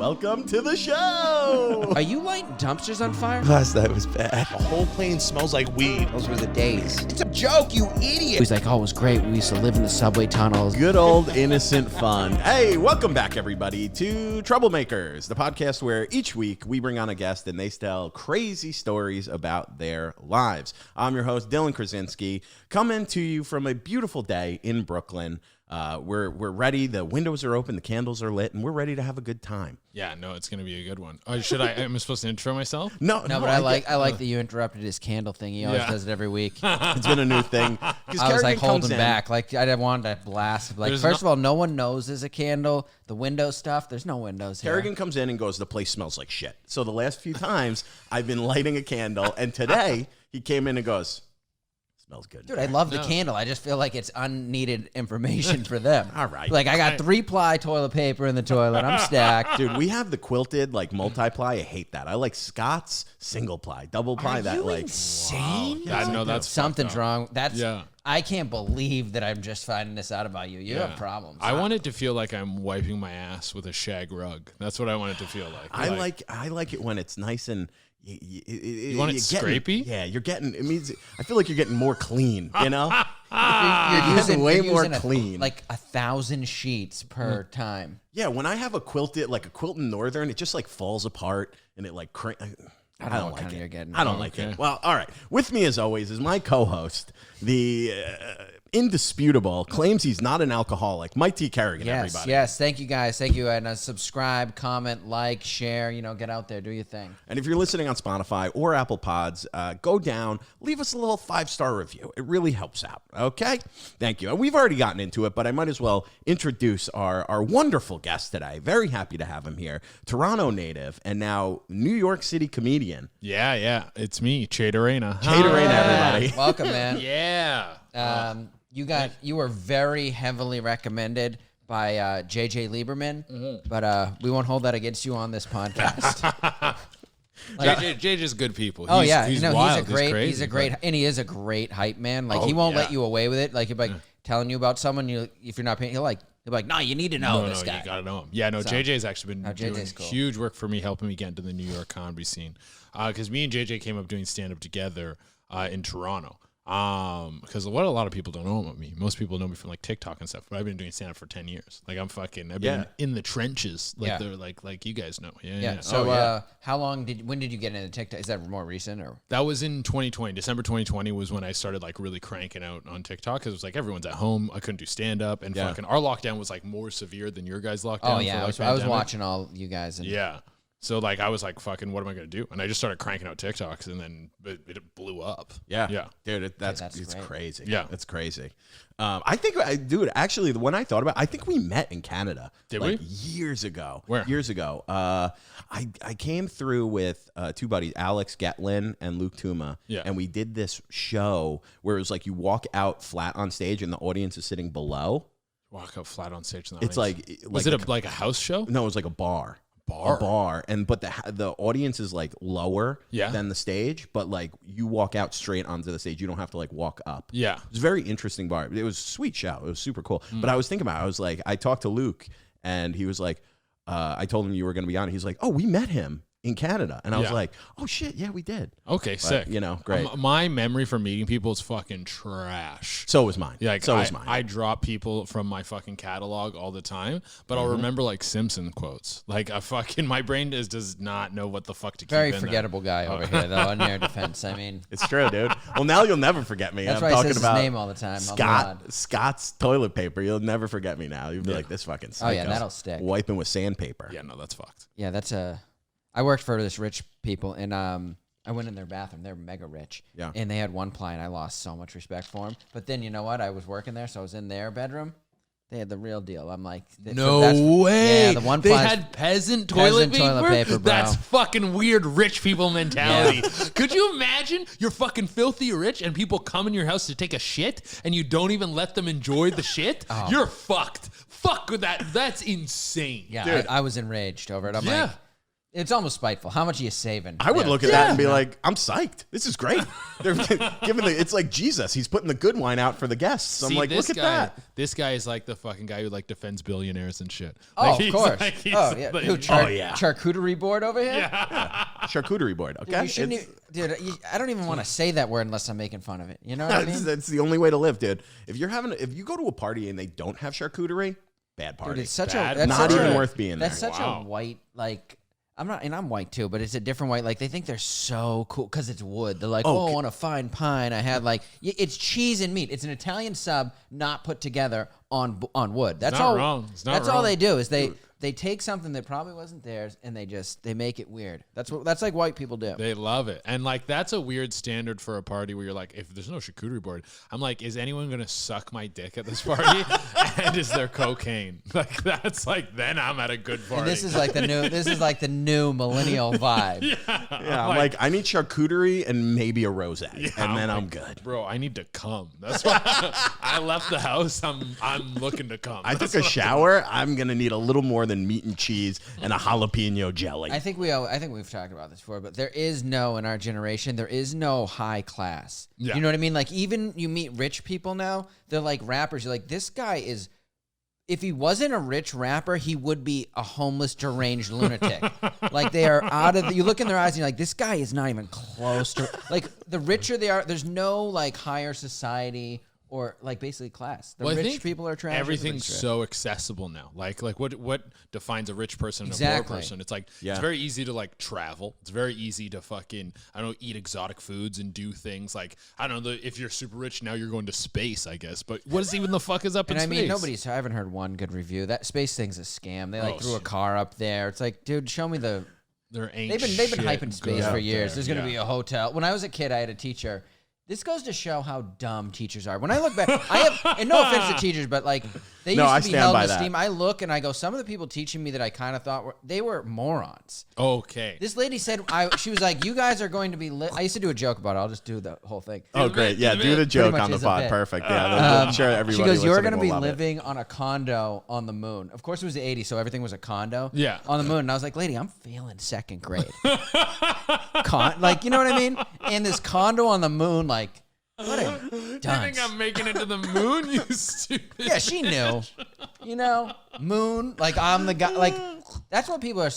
Welcome to the show! Are you lighting dumpsters on fire? Last night was bad. The whole plane smells like weed. Those were the days. It's a joke, you idiot. He's like, oh, it was great. We used to live in the subway tunnels. Good old innocent fun. Hey, welcome back, everybody, to Troublemakers, the podcast where each week we bring on a guest and they tell crazy stories about their lives. I'm your host, Dylan Krasinski, coming to you from a beautiful day in Brooklyn. We're ready. The windows are open. The candles are lit, and we're ready to have a good time. Yeah, no, it's gonna be a good one. Oh, am I supposed to intro myself? No, but I like that you interrupted his candle thing. He always does it every week. It's been a new thing. I was like holding back. Like I didn't want to blast. Like first of all, no one knows there's a candle. The window stuff. There's no windows here. Kerrigan comes in and goes, the place smells like shit. So the last few times I've been lighting a candle, and today he came in and goes, smells good. Dude, I love the candle. I just feel like it's unneeded information for them. All right. Like, I got 3-ply toilet paper in the toilet. I'm stacked. Dude, we have the quilted, like, multi-ply. I hate that. I like Scott's single-ply, double-ply. Are that, you like, insane? Wow. No, that's something's wrong. Yeah. I can't believe that I'm just finding this out about you. You have problems. I want it to feel like I'm wiping my ass with a shag rug. That's what I want it to feel like. I like it when it's nice and... You want it scrapey? Yeah, you're getting. It means I feel like you're getting more clean. You know, you're using way more using clean. Like 1,000 sheets per time. Yeah, when I have a quilted, like a Quilton Northern, it just like falls apart and it like. I don't like it. I don't like it. Well, all right. With me as always is my co-host, the indisputable, claims he's not an alcoholic, Mike T. Kerrigan, everybody. Yes. Thank you, guys. Thank you. And subscribe, comment, like, share. You know, get out there, do your thing. And if you're listening on Spotify or Apple Pods, go down, leave us a little 5-star review. It really helps out. Okay? Thank you. And we've already gotten into it, but I might as well introduce our wonderful guest today. Very happy to have him here. Toronto native and now New York City comedian. Yeah. It's me, Che Durena. Che Durena, everybody. Welcome, man. Yeah. You were very heavily recommended by JJ Lieberman, but we won't hold that against you on this podcast. JJ's good people. He's wild. He's a great, and he is a great hype man. Like he won't let you away with it. Like he'll be like telling you about someone, if you're not paying, he'll be like, no, you need to know this guy. You gotta know him. Yeah, no, JJ's actually been doing cool. Huge work for me, helping me get into the New York comedy scene. Because me and JJ came up doing stand up together in Toronto. Because what a lot of people don't know about me. Most people know me from like TikTok and stuff, but I've been doing stand up for 10 years. Like I've been in the trenches. Like they're like you guys know. Yeah. So when did you get into TikTok? Is that more recent or? That was in 2020. December 2020 was when I started like really cranking out on TikTok because it was like everyone's at home. I couldn't do stand up and fucking our lockdown was like more severe than your guys' lockdown. Oh yeah, I was watching all you guys. And So like I was like, fucking, what am I gonna do? And I just started cranking out TikToks, and then it blew up. Yeah, dude, it's crazy. Yeah, it's crazy. I think, dude, actually, when I thought about it, I think we met in Canada. Did we? Years ago. Where? Years ago. I came through with two buddies, Alex Getlin and Luke Tuma. Yeah. And we did this show where it was like you walk out flat on stage and the audience is sitting below. Walk out flat on stage. It's was it like a house show? No, it was like a bar. A bar, but the audience is like lower than the stage, but like you walk out straight onto the stage. You don't have to like walk up. Yeah, it's a very interesting bar. It was a sweet show. It was super cool. But I was thinking about it. I was like, I talked to Luke, and he was like, I told him you were going to be on. He's like, oh, we met him in Canada, and I was like, oh shit, yeah, we did. Okay, sick. You know, great. My memory for meeting people is fucking trash. So was mine. Yeah, like, so was mine. I drop people from my fucking catalog all the time, but I'll remember like Simpson quotes. Like my brain does not know what the fuck to keep. Very forgettable guy over here, though. On your defense, I mean, it's true, dude. Well, now you'll never forget me. That's I'm why talking he says about his name all the time. Scott's toilet paper. You'll never forget me now. You'll be like, this fucking psycho. Oh yeah, that'll stick. Wiping with sandpaper. Yeah, no, that's fucked. Yeah, that's I worked for this rich people, and I went in their bathroom. They're mega rich. Yeah. And they had 1-ply, and I lost so much respect for them. But then, you know what? I was working there, so I was in their bedroom. They had the real deal. I'm like... No way! Yeah, the 1-ply... They had peasant toilet paper, bro. That's fucking weird rich people mentality. Yeah. Could you imagine you're fucking filthy rich and people come in your house to take a shit and you don't even let them enjoy the shit? Oh. You're fucked. Fuck with that. That's insane. Yeah, I was enraged over it. I'm like... It's almost spiteful. How much are you saving? I would look at that and be like, I'm psyched. This is great. They're giving it's like Jesus. He's putting the good wine out for the guests. I'm like, look at that. This guy is like the fucking guy who like defends billionaires and shit. Oh, Like, of course. Charcuterie board over here? Yeah. Charcuterie board, okay? Dude, you shouldn't dude, I don't even want to say that word unless I'm making fun of it. You know what I mean? That's the only way to live, dude. If you go to a party and they don't have charcuterie, bad party. Dude, it's such bad. that's not such even a, worth being there. That's such a white, like, I'm white too, but it's a different white. Like, they think they're so cool because it's wood. They're like, on a fine pine, I had like, it's cheese and meat. It's an Italian sub not put together on wood. That's not all. wrong. It's not that's wrong. all they do is they take something that probably wasn't theirs and they make it weird. That's like white people do. They love it. And like that's a weird standard for a party where you're like, if there's no charcuterie board, I'm like, is anyone gonna suck my dick at this party? And is there cocaine? Like that's like then I'm at a good party. And this is like the new millennial vibe. Yeah, I'm like, I need charcuterie and maybe a rosé, and then I'm good. Bro, I need to come. That's why I left the house. I'm looking to come. I took a shower. I'm gonna need a little more than meat and cheese and a jalapeno jelly. I think we've talked about this before, but there is in our generation, there is no high class. Yeah. You know what I mean? Like, even you meet rich people now, they're like rappers. You're like, this guy is, if he wasn't a rich rapper, he would be a homeless, deranged lunatic. Like, they are out of you look in their eyes and you're like, this guy is not even close to, like, the richer they are, there's no like higher society or like basically class. The rich people are trash. Everything's so accessible now. Like what defines a rich person and a Exactly. poor person? It's like it's very easy to like travel. It's very easy to fucking eat exotic foods and do things like if you're super rich now you're going to space, I guess. But what is even the fuck is up in space? I mean, I haven't heard one good review. That space thing's a scam. They threw a car up there. It's like, dude, show me the. They've been hyping space for years. There's gonna be a hotel. When I was a kid, I had a teacher. This goes to show how dumb teachers are. When I look back, and no offense to teachers, but like they used to be held in esteem. I look and I go, some of the people teaching me that I kind of thought were morons. Okay. This lady said, she was like, you guys are going to be I used to do a joke about it. I'll just do the whole thing. Oh, great. Yeah, do the joke on the pod. Perfect. Yeah, I'm sure everybody. She goes, you're going to be living on a condo on the moon. Of course, it was the 80s, so everything was a condo. Yeah. On the moon. And I was like, lady, I'm failing second grade. Like, you know what I mean? And this condo on the moon, like, what a dunce. You think I'm making it to the moon, you stupid? Yeah, she knew. You know, moon, like I'm the guy. Like, that's what people are.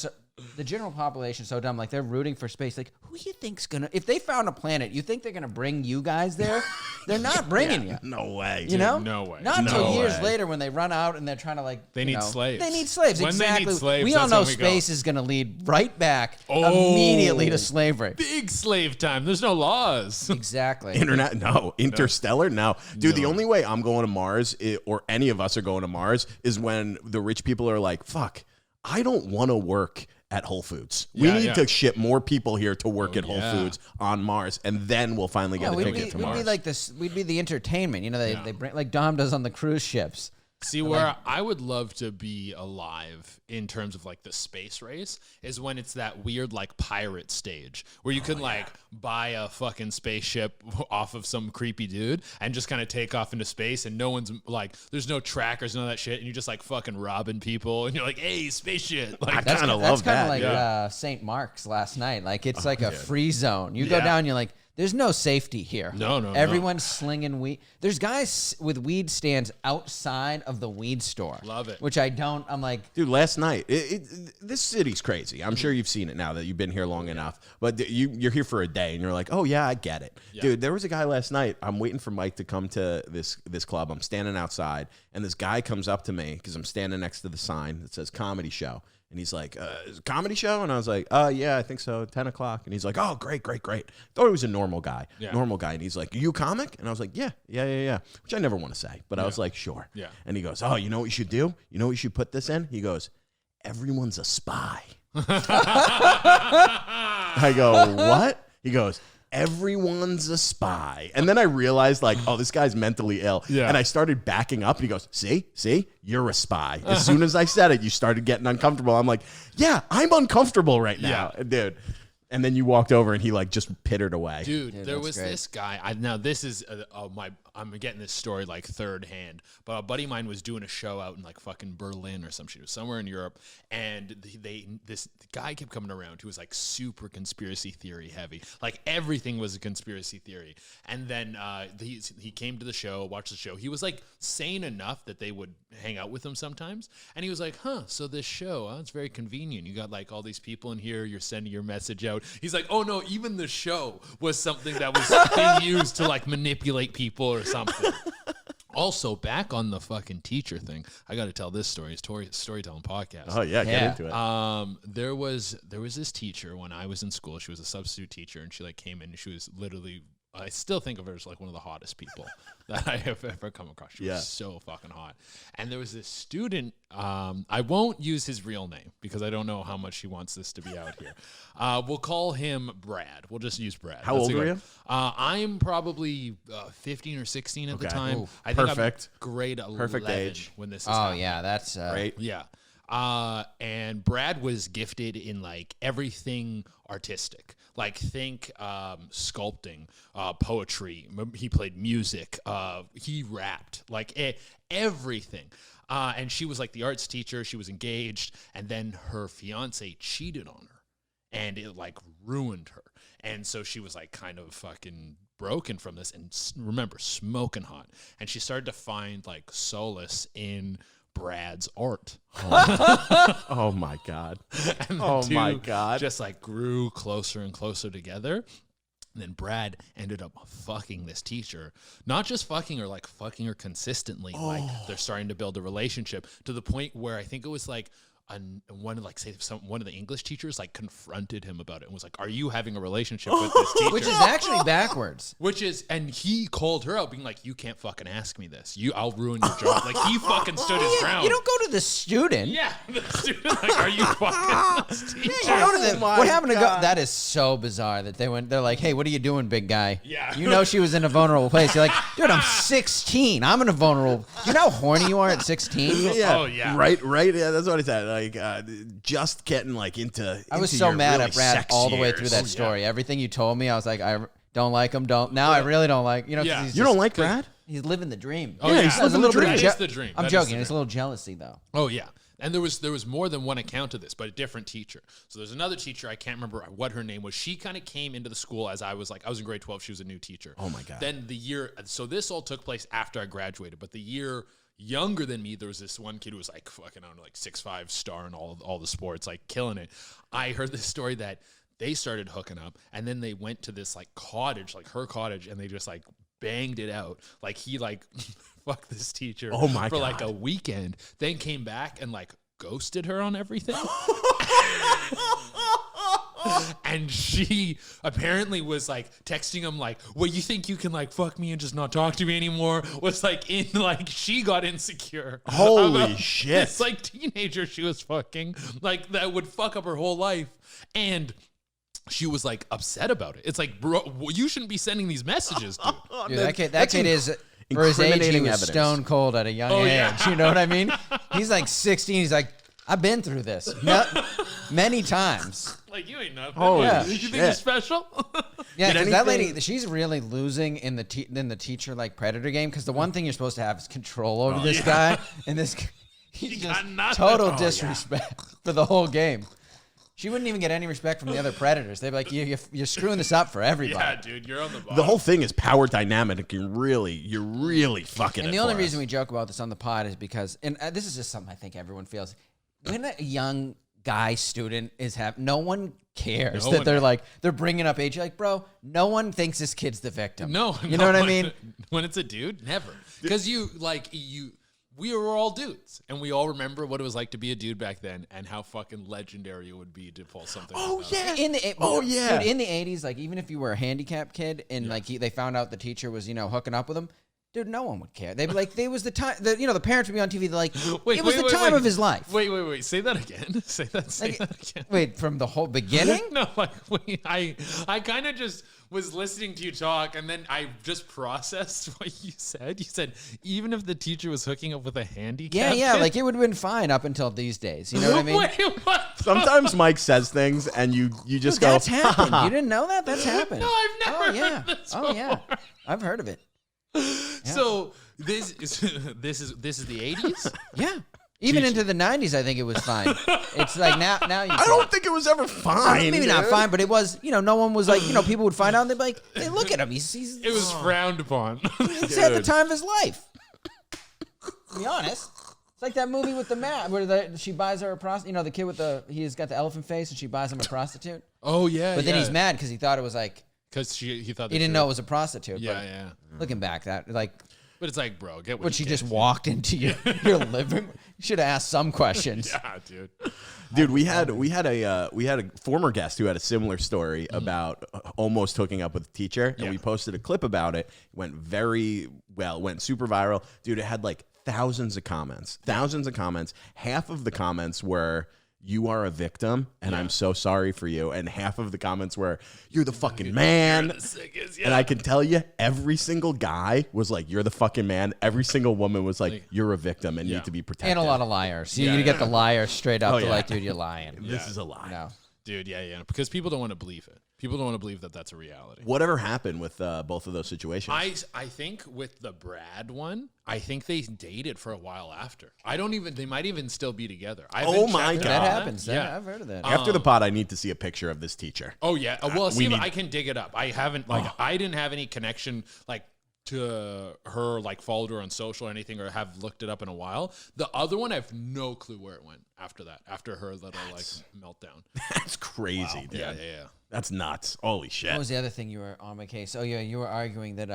The general population is so dumb. Like, they're rooting for space. Like, who you think's gonna? If they found a planet, you think they're gonna bring you guys there? They're not bringing you. No way. You know? No way. Not until years way. later when they run out and they're trying to like. They need slaves. They need slaves. When exactly. they need slaves, we all that's know when we space go. is gonna lead right back immediately to slavery. Big slave time. There's no laws. Exactly. Interstellar? No. Dude, the only way I'm going to Mars, or any of us are going to Mars, is when the rich people are like, fuck, I don't want to work at Whole Foods. We need to ship more people here to work at Whole Foods on Mars, and then we'll finally get a ticket to Mars. We'd be like this. We'd be the entertainment. You know, they bring like Dom does on the cruise ships. See, where I would love to be alive in terms of like the space race is when it's that weird like pirate stage where you can like buy a fucking spaceship off of some creepy dude and just kind of take off into space and no one's like, there's no trackers, none of that shit, and you're just like fucking robbing people and you're like, hey, spaceship. Like, I kind of love that. That's kind of like St. Mark's last night. Like, it's like a free zone. You go down, you're like, there's no safety here. No. Everyone's slinging weed. There's guys with weed stands outside of the weed store. Love it. Which I don't. I'm like, dude, last night, this city's crazy. I'm sure you've seen it now that you've been here long enough. But you're here for a day, and you're like, oh, yeah, I get it. Yeah. Dude, there was a guy last night. I'm waiting for Mike to come to this club. I'm standing outside, and this guy comes up to me because I'm standing next to the sign that says comedy show. And he's like, is it a comedy show? And I was like, yeah, I think so, 10 o'clock. And he's like, oh, great. Thought he was a normal guy. And he's like, you a comic? And I was like, yeah. Which I never want to say, but I was like, sure. Yeah. And he goes, oh, you know what you should do? You know what you should put this in? He goes, everyone's a spy. I go, what? He goes, everyone's a spy. And then I realized, like, oh, this guy's mentally ill. Yeah. And I started backing up, and he goes, see, you're a spy. As soon as I said it, you started getting uncomfortable. I'm like, yeah, I'm uncomfortable right now. Dude, And then you walked over and he like just pittered away. Dude, there was great. this guy. Now this is I'm getting this story like third hand, but a buddy of mine was doing a show out in like fucking Berlin or some shit. It was somewhere in Europe, and this guy kept coming around who was like super conspiracy theory heavy. Like everything was a conspiracy theory. And then he came to the show, watched the show. He was like sane enough that they would hang out with him sometimes. And he was like, so this show, it's very convenient. You got like all these people in here. You're sending your message out. He's like, oh no, even the show was something that was being used to like manipulate people or something. Also, back on the fucking teacher thing, I got to tell this story. It's storytelling podcast. Oh yeah, get into it. There was this teacher when I was in school. She was a substitute teacher, and she like came in and she was literally, I still think of her as like one of the hottest people that I have ever come across. She was so fucking hot. And there was this student, I won't use his real name because I don't know how much he wants this to be out here. We'll call him Brad. We'll just use Brad. How old are you? I'm probably 15 or 16 at the time. Ooh, I think perfect. I'm grade 11 Perfect age. when this is Oh happening. yeah, that's Right? Yeah. And Brad was gifted in like everything artistic. Like think sculpting, poetry. He played music. He rapped. Like everything. And she was like the arts teacher. She was engaged. And then her fiance cheated on her. And it like ruined her. And so she was like kind of fucking broken from this. And remember, smoking hot. And she started to find like solace in Brad's art. Oh my god. And the Oh my two god. just like grew closer and closer together. And then Brad ended up fucking this teacher. Not just fucking her, like fucking her consistently. Like they're starting to build a relationship to the point where I think it was like one of the English teachers like confronted him about it and was like, "Are you having a relationship with this teacher?" which is actually backwards. And he called her out, being like, "You can't fucking ask me this. I'll ruin your job." Like he fucking stood his ground. You don't go to the student. Yeah, the student, like, are you fucking this teacher? You go to the, my what happened to go? God. That is so bizarre that they went. They're like, "Hey, what are you doing, big guy?" Yeah. You know she was in a vulnerable place. You're like, "Dude, I'm 16. I'm in a vulnerable." You know how horny you are at 16? Yeah. Oh, yeah. Right. Yeah, that's what I said. Like just getting like into. I was into so your mad really at Brad sex all the way years. through that story. Everything you told me, I was like, I don't like him. Now I really don't like. You know, 'cause Yeah. he's You just- don't like Brad? He's living the dream. Oh, yeah. he's There's living the dream. That is the dream. I'm That is joking. the It's a dream. little jealousy though. Oh yeah, and there was more than one account of this, but a different teacher. So there's another teacher. I can't remember what her name was. She kind of came into the school as I was in grade 12. She was a new teacher. Oh my God. Then so this all took place after I graduated, but the year younger than me, there was this one kid who was like fucking, I don't know, like 6'5", star in all the sports, like killing it. I heard this story that they started hooking up, and then they went to this like cottage, like her cottage, and they just like banged it out. Like he like fucked this teacher Oh my for like God. a weekend, then came back and like ghosted her on everything. And she apparently was like texting him like, "Well, you think you can like fuck me and just not talk to me anymore?" Was like she got insecure. Holy about shit. This like teenager she was fucking, like that would fuck up her whole life. And she was like upset about it. It's like, bro, you shouldn't be sending these messages, dude. Dude, that kid is, for his age, he incriminating was evidence. stone cold at a young Oh, age. yeah. You know what I mean? He's like 16. He's like, I've been through this many times. Like, you ain't nothing. Holy You think you're shit. special? Yeah, Did because that anything- lady, she's really losing in the teacher like predator game. Because the one thing you're supposed to have is control over this guy, and this he's got just nothing. total Oh, yeah. disrespect for the whole game. She wouldn't even get any respect from the other predators. They'd be like, you're screwing this up for everybody. Yeah, dude, you're on the ball. The whole thing is power dynamic. You're really fucking. And it the only for reason us. we joke about this on the pod is because, and this is just something I think everyone feels, when a young guy student is no one cares No that one- they're like, they're bringing up age. You're like, bro, no one thinks this kid's the victim. No, You know what I mean? When it's a dude, never. Because we were all dudes, and we all remember what it was like to be a dude back then, and how fucking legendary it would be to pull something. Oh like that. yeah. Yeah. Dude, in the 80s, like even if you were a handicapped kid and like they found out the teacher was, hooking up with him, dude, no one would care. They'd be like, there was the time, the parents would be on TV, they're like, Wait, it was wait, the wait, time wait. of his life. Wait. Say that again. Say that again. Wait, from the whole beginning? No, like I kind of just was listening to you talk, and then I just processed what you said. You said even if the teacher was hooking up with a handicap, Yeah, like it would have been fine up until these days. You know what I mean? Wait, what? Sometimes Mike says things and you just go, That's happened. You didn't know that? That's happened. No, I've never heard this Oh yeah. I've heard of it. So this is the 80s. Yeah. Even into the 90s, I think it was fine. It's like now you I don't think it was ever fine. maybe not dude. fine, but it was, no one was like, people would find out and they'd be like, hey, look at him. He's It was frowned upon. he's had the time of his life. To be honest. It's like that movie with the man where she buys her a prostitute. The kid he's got the elephant face and she buys him a prostitute. Oh yeah, But then he's mad because he thought it was like, because he thought he didn't know it was a prostitute. Yeah, but yeah. Looking back, But it's like, bro, get what but you she get. just walked into your living room. You should have asked some questions. Yeah, dude. Dude, we had a former guest who had a similar story about almost hooking up with a teacher, and we posted a clip about it. Went very well, went super viral. Dude, it had like thousands of comments. Half of the comments were, "You are a victim, and I'm so sorry for you." And half of the comments were, "You're the fucking man." And I can tell you, every single guy was like, "You're the fucking man." Every single woman was like, "You're a victim and need to be protected." And a lot of liars. You get the liars straight up. They're like, dude, you're lying. This is a lie. No. Dude, yeah. Because people don't want to believe it. People don't want to believe that that's a reality. Whatever happened with both of those situations? I think with the Brad one, I think they dated for a while after. They might even still be together. Oh my God. That happens. Yeah. I've heard of that. After the pod, I need to see a picture of this teacher. Oh yeah. Well, see, need- I can dig it up. I haven't I didn't have any connection to her, followed her on social or anything, or have looked it up in a while. The other one, I have no clue where it went after that. After her little meltdown. That's crazy, dude. Yeah. That's nuts. Holy shit. What was the other thing you were on my case? Oh yeah, you were arguing that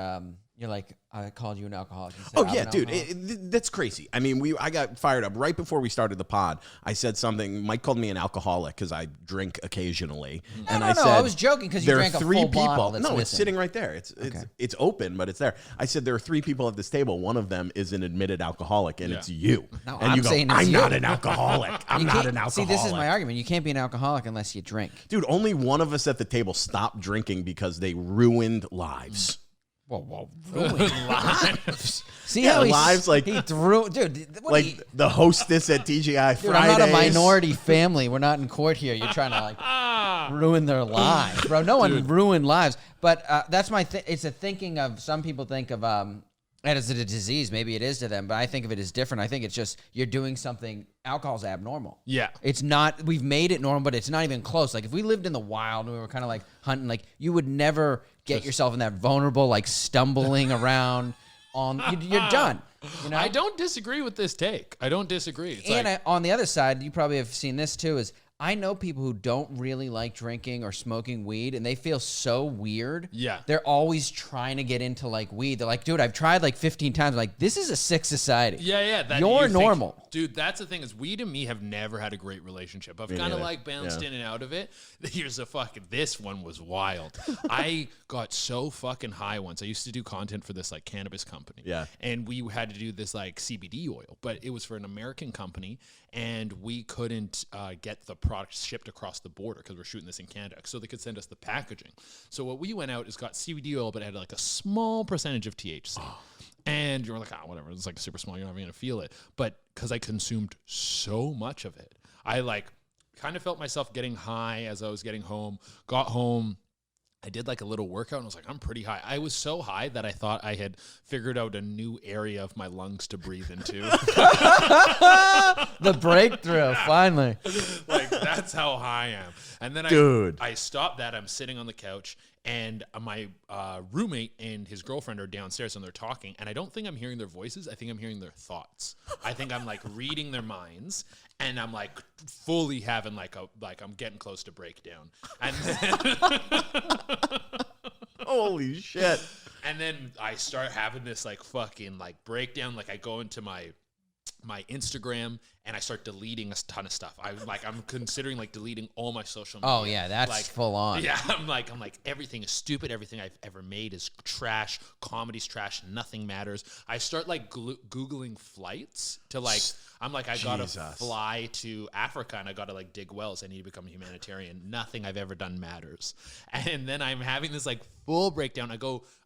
you're like, I called you an alcoholic. You said, Oh "I'm yeah, an dude, alcoholic." that's crazy. I mean, I got fired up right before we started the pod. I said something. Mike called me an alcoholic because I drink occasionally, and I said I was joking because you there drank are a three full people. bottle. That's No, it's missing. sitting right there. It's open, but it's there. I said there are three people at this table. One of them is an admitted alcoholic, and it's you. No, and I'm you go, saying it's I'm you. not an alcoholic. I'm You not can't- an alcoholic. See, this is my argument. You can't be an alcoholic unless you drink. Dude, only one of us at the table stopped drinking because they ruined lives. Whoa, ruined lives. See Yeah, how lives, like- he threw, dude. Like the hostess at TGI Dude, Fridays. I'm not a minority family. We're not in court here. You're trying to ruin their lives, bro. No one ruined lives. But that's my thing. It's a thinking of, some people think of, and is it a disease? Maybe it is to them, but I think of it as different. I think it's just you're doing something. Alcohol's abnormal. Yeah. It's not, we've made it normal, but it's not even close. Like if we lived in the wild and we were kind of like hunting, like you would never get yourself in that vulnerable, like stumbling around on, you're done. You know? I don't disagree with this take. I don't disagree. It's And like, on the other side, you probably have seen this too, is I know people who don't really like drinking or smoking weed, and they feel so weird. Yeah. They're always trying to get into like weed. They're like, dude, I've tried like 15 times. I'm like, this is a sick society. yeah. That You're you think- normal. Dude, that's the thing is weed and me have never had a great relationship. I've kind of neither. like bounced Yeah. in and out of it. This one was wild. I got so fucking high once. I used to do content for this like cannabis company. Yeah. And we had to do this like CBD oil, but it was for an American company and we couldn't get the product shipped across the border because we're shooting this in Canada. So they could send us the packaging. So what we went out is got CBD oil, but it had like a small percentage of THC. And you're like, whatever. It's like super small. You're not even going to feel it. But because I consumed so much of it, I like kind of felt myself getting high as I was getting home. Got home. I did like a little workout and I was like, I'm pretty high. I was so high that I thought I had figured out a new area of my lungs to breathe into. The breakthrough, finally. Like, that's how high I am. And then Dude. I stopped that. I'm sitting on the couch and my roommate and his girlfriend are downstairs and they're talking. And I don't think I'm hearing their voices. I think I'm hearing their thoughts. I think I'm like reading their minds and I'm like fully having like I'm getting close to breakdown. And then Holy shit. and then I start having this like fucking like breakdown. Like I go into my my Instagram, and I start deleting a ton of stuff. I'm considering like deleting all my social media. Oh yeah, that's like, full on. Yeah, I'm like everything is stupid. Everything I've ever made is trash. Comedy's trash. Nothing matters. I start like Googling flights to like. I'm like, I gotta fly to Africa and I gotta like dig wells. I need to become a humanitarian. Nothing I've ever done matters. And then I'm having this like full breakdown.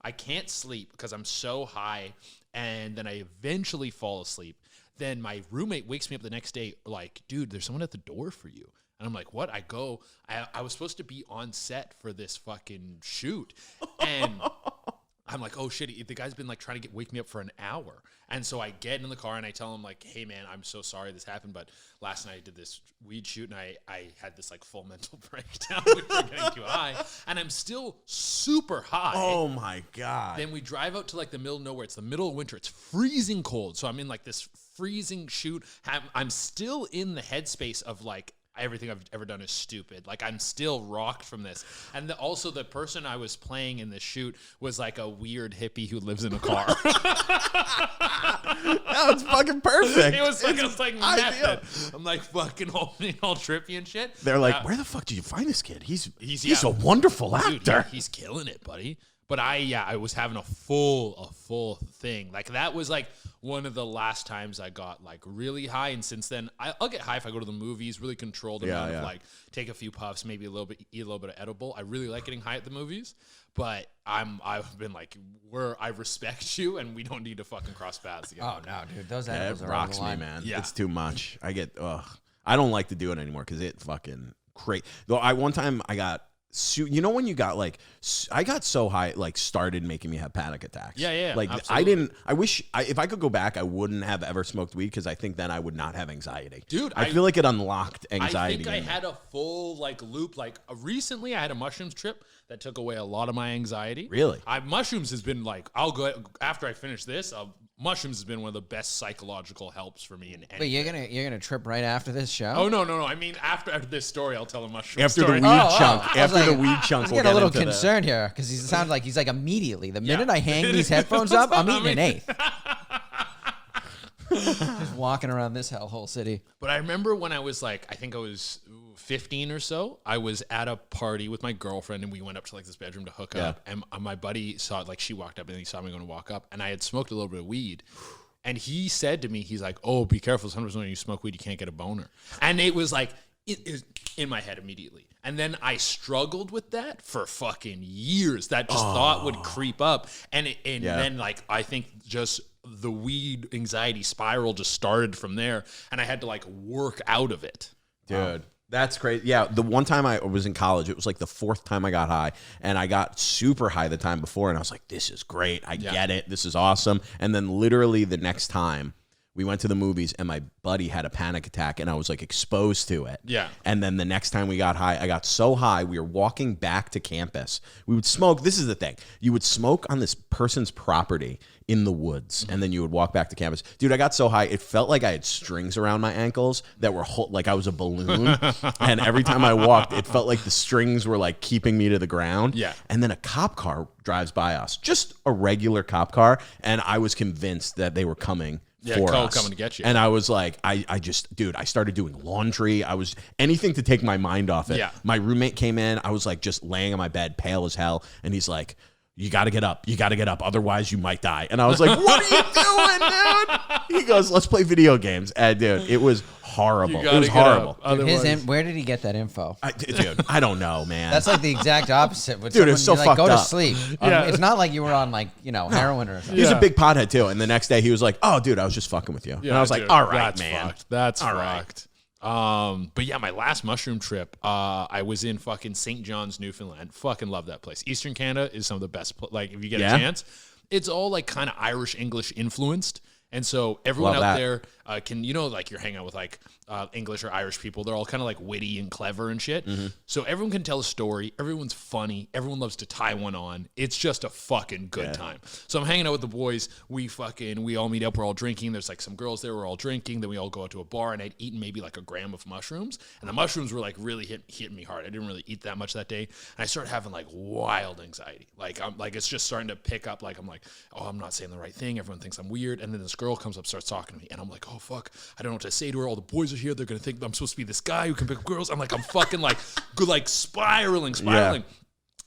I can't sleep because I'm so high. And then I eventually fall asleep. Then my roommate wakes me up the next day like, dude, there's someone at the door for you. And I'm like, what? I was supposed to be on set for this fucking shoot. And I'm like, oh shit, the guy's been like trying to wake me up for an hour. And so I get in the car and I tell him like, hey man, I'm so sorry this happened, but last night I did this weed shoot and I had this like full mental breakdown. We were getting too high. And I'm still super high. Oh my God. Then we drive out to like the middle of nowhere. It's the middle of winter. It's freezing cold. So I'm in like this freezing shoot. I'm still in the headspace of like, everything I've ever done is stupid. Like, I'm still rocked from this. And also, the person I was playing in the shoot was like a weird hippie who lives in a car. No, it's fucking perfect. It was like method. I'm like fucking holding all trippy and shit. They're like, where the fuck did you find this kid? He's a wonderful actor. Dude, he's killing it, buddy. But I was having a full thing. Like, that was like one of the last times I got like really high. And since then, I'll get high if I go to the movies, really controlled amount of like take a few puffs, maybe eat a little bit of edible. I really like getting high at the movies, but I've been like, I respect you and we don't need to fucking cross paths again. Oh no, dude, those edibles it are rocks on the line. me, man. Yeah. It's too much. I don't like to do it anymore because it fucking crazy. Though one time I got. You know when you got like, I got so high, it like started making me have panic attacks. Yeah, Like absolutely. if I could go back, I wouldn't have ever smoked weed because I think then I would not have anxiety. Dude, I feel like it unlocked anxiety. I think I had a full like loop. Like recently I had a mushrooms trip that took away a lot of my anxiety. Really? Mushrooms has been like, I'll go, after I finish this, mushrooms has been one of the best psychological helps for me in anything. But you're gonna trip right after this show? Oh no! I mean, after this story, I'll tell a mushroom After story. the weed chunk. I was After like, the weed chunk, I'm we'll getting a little get into concerned here because he sounds like he's like immediately the minute I hang these headphones up, I'm eating an eighth. Just walking around this hellhole city. But I remember when I was like, I think I was 15 or so, I was at a party with my girlfriend and we went up to like this bedroom to hook up. And my buddy saw it, like she walked up and he saw me going to walk up and I had smoked a little bit of weed. And he said to me, he's like, oh, be careful. Sometimes when you smoke weed, you can't get a boner. And it was like, it is in my head immediately. And then I struggled with that for fucking years. That just thought would creep up. And then like, I think just the weed anxiety spiral just started from there. And I had to like work out of it. Dude. That's crazy. Yeah, the one time I was in college, it was like the fourth time I got high, and I got super high the time before, and I was like, this is great. I get it. This is awesome. And then literally the next time, we went to the movies, and my buddy had a panic attack, and I was like exposed to it. Yeah. And then the next time we got high, I got so high, we were walking back to campus. We would smoke. This is the thing. You would smoke on this person's property in the woods, and then you would walk back to campus. Dude, I got so high, it felt like I had strings around my ankles that were like I was a balloon. And every time I walked, it felt like the strings were like keeping me to the ground. Yeah. And then a cop car drives by us, just a regular cop car, and I was convinced that they were coming. For us. Coming to get you. And I was like, I started doing laundry. I was anything to take my mind off it. Yeah. My roommate came in. I was like just laying on my bed, pale as hell. And he's like, you got to get up. You got to get up. Otherwise, you might die. And I was like, what are you doing, dude? He goes, let's play video games. And dude, it was horrible. It was horrible. Dude, where did he get that info? Dude, I don't know, man. That's like the exact opposite. With Dude, it's so like, fucked go to up. sleep. It's not like you were on like, heroin or something. He was a big pothead too. And the next day he was like, oh, dude, I was just fucking with you. And I was like, dude, all right, that's man. Fucked. That's all fucked. But yeah, my last mushroom trip, I was in fucking St. John's, Newfoundland. Fucking love that place. Eastern Canada is some of the best. Like, if you get a chance, it's all like kind of Irish English influenced. And so everyone Love out that. there can, like you're hanging out with like English or Irish people. They're all kind of like witty and clever and shit. So everyone can tell a story. Everyone's funny. Everyone loves to tie one on. It's just a fucking good time. So I'm hanging out with the boys. We all meet up. We're all drinking. There's like some girls there. We're all drinking. Then we all go out to a bar, and I'd eaten maybe like a gram of mushrooms. And the mushrooms were like really hitting me hard. I didn't really eat that much that day. And I started having like wild anxiety. Like I'm like, it's just starting to pick up. Like I'm like, oh, I'm not saying the right thing. Everyone thinks I'm weird. And then this girl comes up, starts talking to me. And I'm like, oh, fuck. I don't know what to say to her. All the boys are here. They're going to think I'm supposed to be this guy who can pick up girls. I'm like, I'm fucking like, good, like spiraling. Yeah.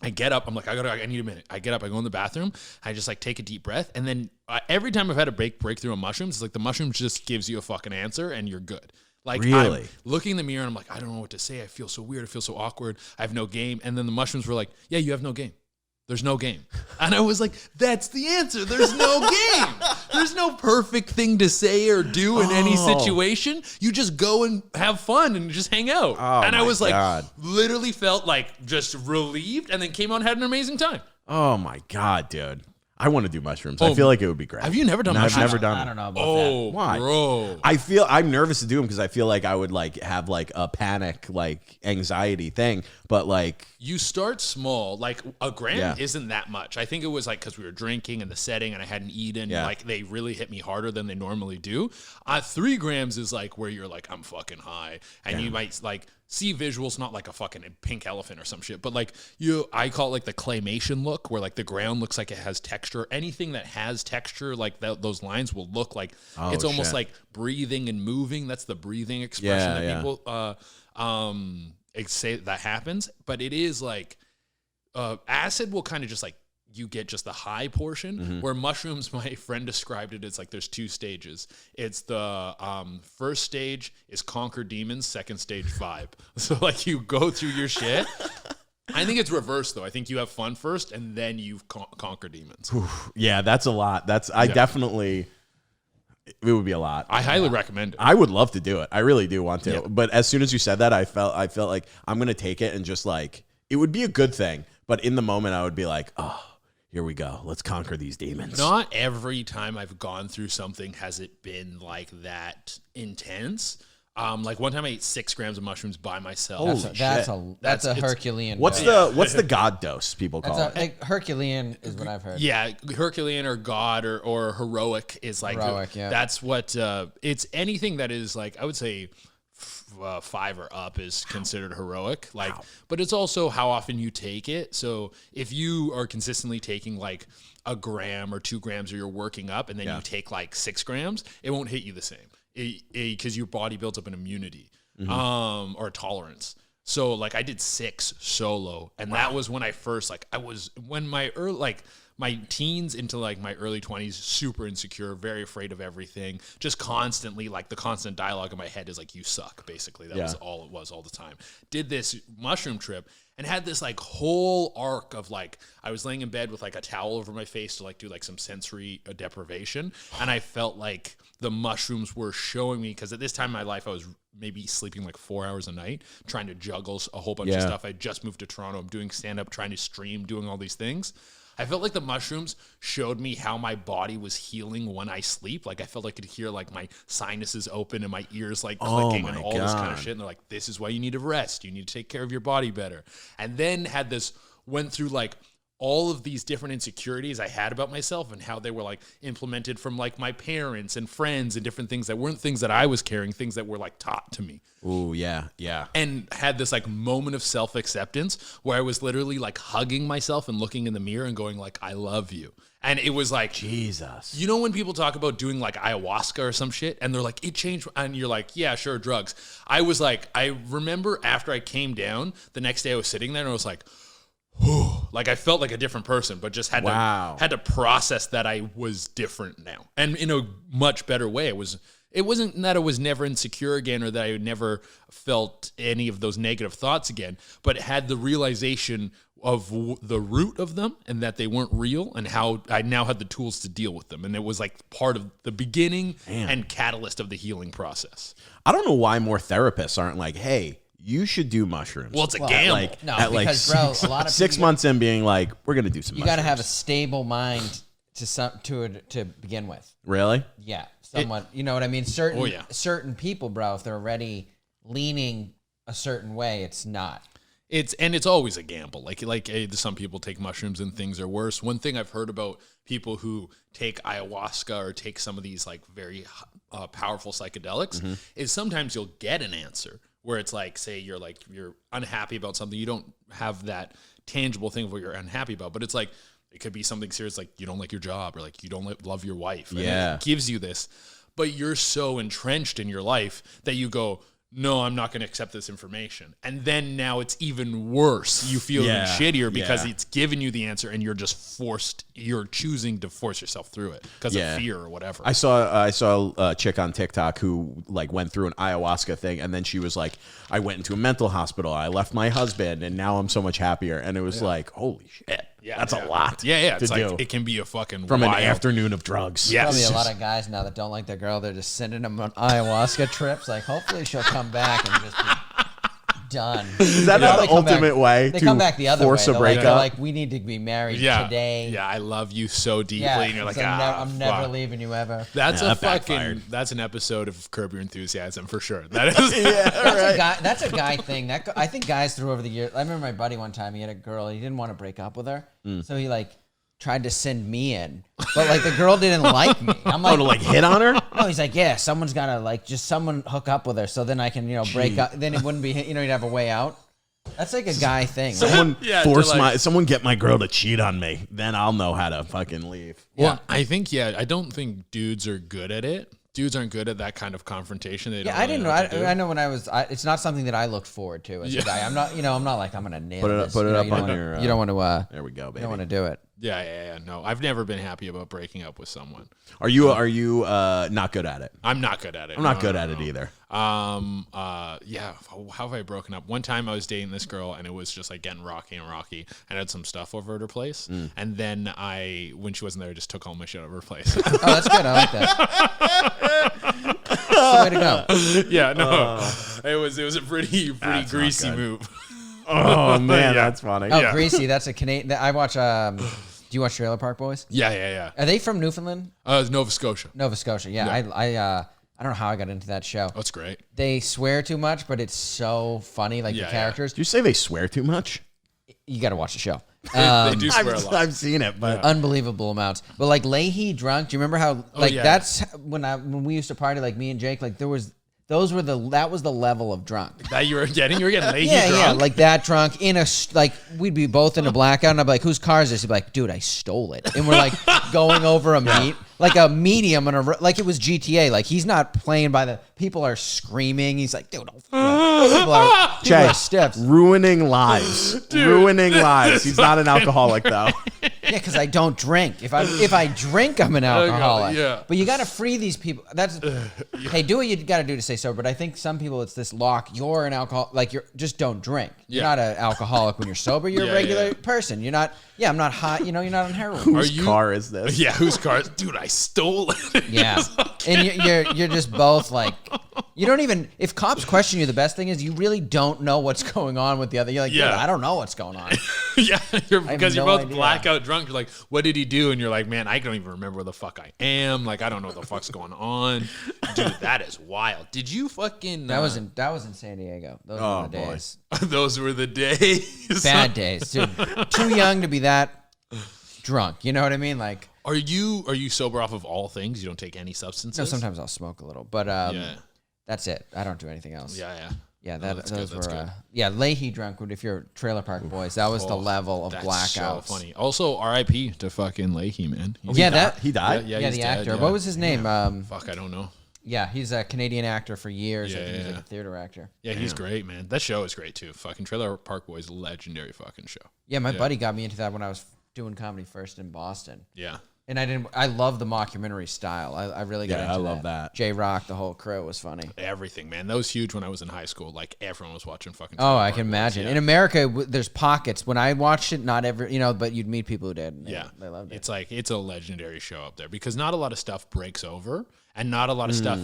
I get up. I'm like, I need a minute. I get up. I go in the bathroom. I just like take a deep breath. And then every time I've had a breakthrough on mushrooms, it's like the mushroom just gives you a fucking answer and you're good. Like, really? I'm looking in the mirror and I'm like, I don't know what to say. I feel so weird. I feel so awkward. I have no game. And then the mushrooms were like, yeah, you have no game. There's no game. And I was like, that's the answer. There's no game. There's no perfect thing to say or do in any situation. You just go and have fun and just hang out. And I was like, literally felt like just relieved and then came out and had an amazing time. Oh my God, dude. I want to do mushrooms. I feel like it would be great. Have you never done mushrooms? I've never done I don't know about Oh, Why? bro. I'm nervous to do them because I feel like I would like have like a panic, like anxiety thing. But like, You start small. Like a gram isn't that much. I think it was like because we were drinking in the setting and I hadn't eaten. Yeah. Like they really hit me harder than they normally do. 3 grams is like where you're like, I'm fucking high. And you might like see visuals, not like a fucking pink elephant or some shit, but like I call it like the claymation look where like the ground looks like it has texture. Anything that has texture, like those lines will look like it's almost like breathing and moving. That's the breathing expression that people say that happens. But it is like acid will kind of just like you get just the high portion where mushrooms, my friend described it as like there's 2 stages. It's the first stage is conquer demons, second stage vibe. So like you go through your shit. I think it's reversed though. I think you have fun first and then you conquer demons. yeah, that's a lot. Definitely, it would be a lot. I highly recommend it. I would love to do it. I really do want to. Yeah. But as soon as you said that, I felt like I'm going to take it and just like, it would be a good thing. But in the moment, I would be like, oh, here we go. Let's conquer these demons. Not every time I've gone through something has it been like that intense. Like one time I ate 6 grams of mushrooms by myself. That's a Herculean. What's the God dose people call it? Like Herculean is what I've heard. Yeah, Herculean or God or heroic is like Heroic, yeah. That's what it's anything that is like I would say 5 or up is considered heroic. Like, but it's also how often you take it. So if you are consistently taking like a gram or 2 grams, or you're working up, and then you take like 6 grams, it won't hit you the same because your body builds up an immunity or tolerance. So like I did 6 solo, and that was when I first my teens into like my early 20s, super insecure, very afraid of everything, just constantly like the constant dialogue in my head is like, you suck, basically. That was all it was all the time. Did this mushroom trip and had this like whole arc of like, I was laying in bed with like a towel over my face to like do like some sensory deprivation. And I felt like the mushrooms were showing me, because at this time in my life, I was maybe sleeping like 4 hours a night, trying to juggle a whole bunch of stuff. I just moved to Toronto. I'm doing stand-up, trying to stream, doing all these things. I felt like the mushrooms showed me how my body was healing when I sleep. Like I felt like I could hear like my sinuses open and my ears like clicking and all this kind of shit. And they're like, this is why you need to rest. You need to take care of your body better. And then went through like all of these different insecurities I had about myself and how they were like implemented from like my parents and friends and different things that weren't things that I was carrying, things that were like taught to me. Ooh, yeah. And had this like moment of self-acceptance where I was literally like hugging myself and looking in the mirror and going like, I love you. And it was like, Jesus. You know when people talk about doing like ayahuasca or some shit and they're like, it changed, and you're like, yeah, sure, drugs. I was like, I remember after I came down, the next day I was sitting there and I was like, like I felt like a different person, but just had to process that I was different now, and in a much better way. It wasn't that I was never insecure again, or that I never felt any of those negative thoughts again, but it had the realization of the root of them and that they weren't real, and how I now had the tools to deal with them. And it was like part of the beginning and catalyst of the healing process. I don't know why more therapists aren't like, hey, you should do mushrooms. Well, it's a gamble. Because, bro, a lot of 6 months in being like, we're going to do some mushrooms. You got to have a stable mind to begin with. Really? Yeah, somewhat. You know what I mean? Certain people, bro, if they're already leaning a certain way, it's not. It's always a gamble. Like some people take mushrooms and things are worse. One thing I've heard about people who take ayahuasca or take some of these like very powerful psychedelics is sometimes you'll get an answer where it's like, say you're unhappy about something. You don't have that tangible thing of what you're unhappy about, but it's like, it could be something serious, like you don't like your job or like you don't love your wife. And it gives you this, but you're so entrenched in your life that you go, no, I'm not going to accept this information. And then now it's even worse. You feel even shittier because it's given you the answer and you're choosing to force yourself through it because of fear or whatever. I saw a chick on TikTok who like went through an ayahuasca thing, and then she was like, I went into a mental hospital. I left my husband and now I'm so much happier. And it was like, holy shit. Yeah, that's a lot. Yeah. It's do. like it can be a fucking from wild an afternoon of drugs. Yes. Probably a lot of guys now that don't like their girl. They're just sending them on ayahuasca trips. Like, hopefully she'll come back and just be done. Is that not the ultimate way They to come back the other force way. a breakup? They're like, we need to be married today. Yeah, I love you so deeply. Yeah, and you're like, I'm never leaving you ever. That's that's an episode of Curb Your Enthusiasm for sure. That is That's a guy thing. I think guys through over the years. I remember my buddy one time, he had a girl, he didn't want to break up with her. So he like tried to send me in. But like the girl didn't like me. I'm like, to like hit on her? No, he's like, yeah, someone's gotta like just someone hook up with her so then I can, break up. Then it wouldn't be, you'd have a way out. That's like a guy thing. Someone someone get my girl to cheat on me. Then I'll know how to fucking leave. Well, I think, I don't think dudes are good at it. Dudes aren't good at that kind of confrontation. They don't I didn't know. I know when I was, it's not something that I looked forward to as a guy. I'm not, I'm not like, I'm going to nail this. Put it up on your, you don't want to, there we go, baby. You don't want to do it. Yeah. No, I've never been happy about breaking up with someone. Are you not good at it? I'm not good at it. I'm not good at it either. How have I broken up? One time I was dating this girl and it was just like getting rocky, and I had some stuff over at her place. And then when she wasn't there, I just took all my shit over her place. Oh, that's good. I like that. That's the way to go. Yeah, no. It was a pretty greasy move. Oh man, that's funny. Oh, greasy. That's a Canadian. I watch. Do you watch Trailer Park Boys? Yeah. Are they from Newfoundland? Nova Scotia. Nova Scotia. Yeah. I don't know how I got into that show. That's great. They swear too much, but it's so funny. Like the characters. Do you say they swear too much? You got to watch the show. They do swear a lot. I've seen it, but unbelievable amounts. But like Leahy drunk. Do you remember how that's when we used to party, like me and Jake, like that was the level of drunk that you were getting Leahy drunk. Yeah, like that drunk we'd be both in a blackout and I'd be like, whose car is this? He'd be like, dude, I stole it. And we're like going over a meat, like a medium and like it was GTA. Like he's not playing by the people are screaming. He's like, dude, people are stiff. Ruining lives. Ruining lives. He's not an alcoholic though. Yeah, because I don't drink. If I drink, I'm an alcoholic. Yeah. But you got to free these people. Hey, do what you got to do to stay sober. But I think some people, it's this lock. You're an alcoholic. Like just don't drink. You're not an alcoholic when you're sober. You're a regular person. You're not. Yeah, I'm not hot. You're not on heroin. Whose car is this? Yeah, whose car? Dude, I stole it. Yeah, and you're just both like. You don't even, if cops question you, the best thing is you really don't know what's going on with the other. You're like, dude, I don't know what's going on. Yeah, because you're both blackout drunk. You're like, what did he do? And you're like, man, I don't even remember where the fuck I am. Like, I don't know what the fuck's going on. Dude, that is wild. Did you fucking... That was in San Diego. Those were the days. Those were the days. Bad days, dude. Too young to be that drunk. You know what I mean? Like... Are you sober off of all things? You don't take any substances? No, sometimes I'll smoke a little. But that's it. I don't do anything else. Yeah, those were Leahy drunk. If you're Trailer Park Boys, that was the level of blackouts. So funny. Also, R.I.P. to fucking Leahy, man. He died. Yeah, the actor. What was his name? Fuck, I don't know. Yeah, he's a Canadian actor for years. I think he's like a theater actor. Yeah, he's great, man. That show is great too. Fucking Trailer Park Boys, legendary fucking show. Yeah, my buddy got me into that when I was doing comedy first in Boston. Yeah. And I love the mockumentary style. I really got into that. I love that. J-Rock, the whole crew was funny. Everything, man. That was huge when I was in high school. Like, everyone was watching fucking... Oh, I can imagine. Yeah. In America, there's pockets. When I watched it, not every... but you'd meet people who did. And they loved it. It's like, it's a legendary show up there because not a lot of stuff breaks over and not a lot of stuff...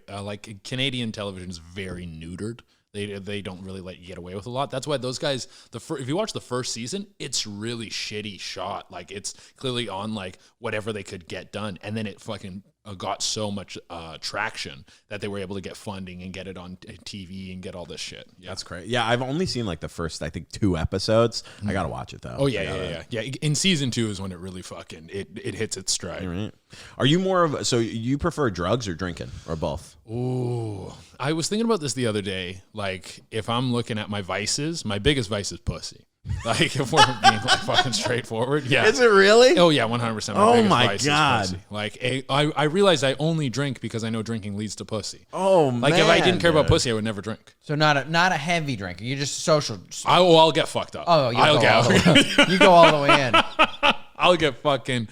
like, Canadian television is very neutered. They don't really let you get away with a lot. That's why those guys, if you watch the first season, it's really shitty shot. Like it's clearly on like whatever they could get done. And then it fucking got so much traction that they were able to get funding and get it on TV and get all this shit. Yeah. That's great. Yeah, I've only seen like the first, I think, 2 episodes. I gotta watch it though. Oh yeah. In season 2 is when it really fucking it hits its stride. Right. Are you more of so you prefer drugs or drinking or both? Ooh, I was thinking about this the other day. Like, if I'm looking at my vices, my biggest vice is pussy. Like, if we're being like fucking straightforward, yeah. Is it really? Oh yeah, 100%. Oh my God. Is pussy. Like, I realized I only drink because I know drinking leads to pussy. Oh like, man, if I didn't care about dude. pussy, I would never drink. So not a heavy drinker. You're just social. I'll get fucked up. Oh, I'll you go all the way in. I'll get fucking.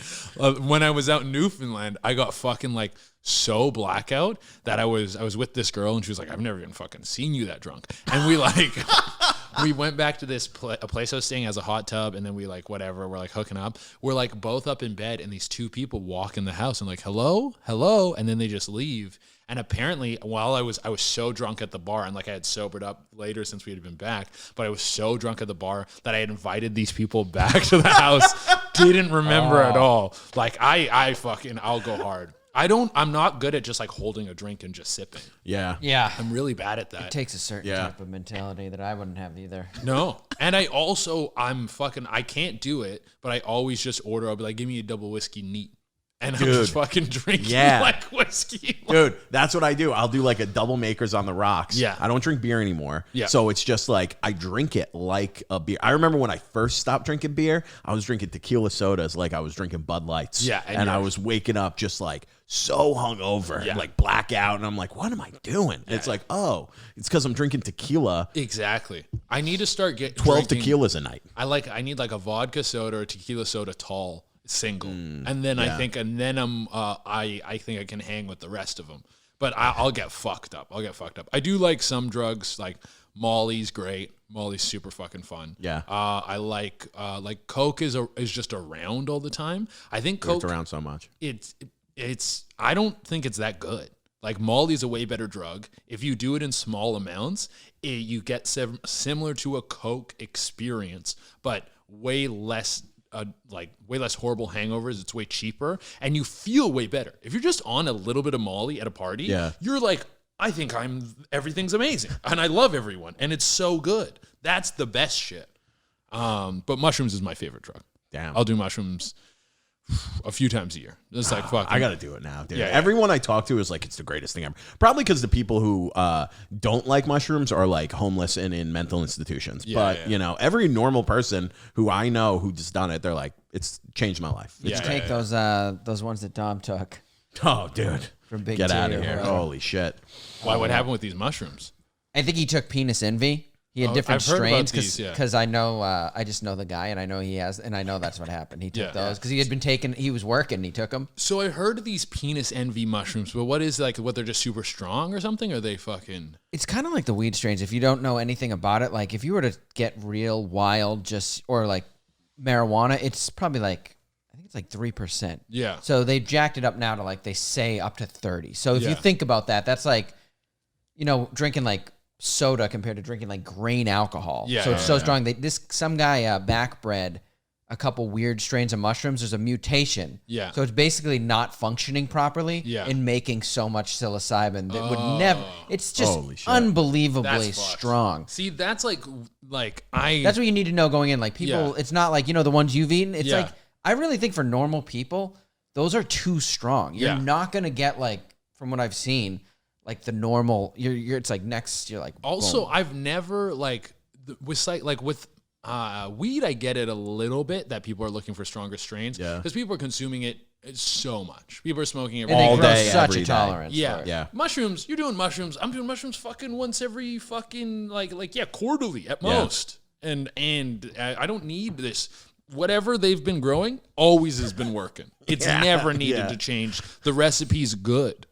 When I was out in Newfoundland, I got fucking like so blackout that I was with this girl and she was like, I've never even fucking seen you that drunk. And we like. We went back to this a place I was staying as a hot tub, and then we like whatever, we're like hooking up. We're like both up in bed, and these 2 people walk in the house and like, hello, and then they just leave. And apparently, while I was so drunk at the bar, and like I had sobered up later since we had been back, but I was so drunk at the bar that I had invited these people back to the house. Didn't remember at all. Like I'll go hard. I'm not good at just like holding a drink and just sipping. Yeah. Yeah. I'm really bad at that. It takes a certain type of mentality that I wouldn't have either. No. And I can't do it, but I always just order, I'll be like, give me a double whiskey neat. And I'm just fucking drinking like whiskey. Dude, that's what I do. I'll do like a Troublemakers on the rocks. Yeah. I don't drink beer anymore. Yeah. So it's just like I drink it like a beer. I remember when I first stopped drinking beer, I was drinking tequila sodas like I was drinking Bud Lights. Yeah. And I was waking up just like so hungover, like blackout. And I'm like, what am I doing? And it's like, oh, it's because I'm drinking tequila. Exactly. I need to start getting 12 tequilas a night. I need like a vodka soda or a tequila soda tall. Single, and then I think I think I can hang with the rest of them, but I'll get fucked up. I do like some drugs, like Molly's great. Molly's super fucking fun. Yeah. I like Coke is just around all the time. I think Coke It's around so much. It's I don't think it's that good. Like Molly's a way better drug. If you do it in small amounts, you get similar to a Coke experience, but way less. Way less horrible hangovers. It's way cheaper, and you feel way better. If you're just on a little bit of Molly at a party, you're like, I think everything's amazing, and I love everyone, and it's so good. That's the best shit. But mushrooms is my favorite drug. Damn. I'll do mushrooms a few times a year. It's like fuck. I got to do it now, dude. Yeah. Everyone I talk to is like, it's the greatest thing ever. Probably because the people who don't like mushrooms are like homeless and in mental institutions. You know, every normal person who I know who just done it, they're like, it's changed my life. Did you take those ones that Dom took? Oh, dude. From Big Get T out of or here. whatever. Holy shit. Why? What happened with these mushrooms? I think he took penis envy. He had different I've heard about strains these, because I know I just know the guy and I know he has and I know that's what happened. He took those because he was working. He took them. So I heard of these penis envy mushrooms, but what is like? What, they're just super strong or something? Or are they fucking? It's kind of like the weed strains. If you don't know anything about it, like if you were to get real wild, or like marijuana, it's probably like I think it's like 3%. Yeah. So they jacked it up now to like they say up to 30. So if you think about that, that's like, drinking like soda compared to drinking like grain alcohol. So it's so strong. Some guy backbred a couple weird strains of mushrooms. There's a mutation. Yeah. So it's basically not funcking properly in making so much psilocybin that would never. It's just unbelievably strong. See, that's that's what you need to know going in. Like people, it's not like the ones you've eaten. It's like I really think for normal people, those are too strong. You're not gonna get like from what I've seen. Like the normal, it's like next. You're like also. Boom. I've never with weed. I get it a little bit that people are looking for stronger strains because people are consuming it so much. People are smoking it all day, such a tolerance. Yeah. Mushrooms. You're doing mushrooms. I'm doing mushrooms fucking once every fucking quarterly at most. And I don't need this. Whatever they've been growing always has been working. It's never needed to change. The recipe's good.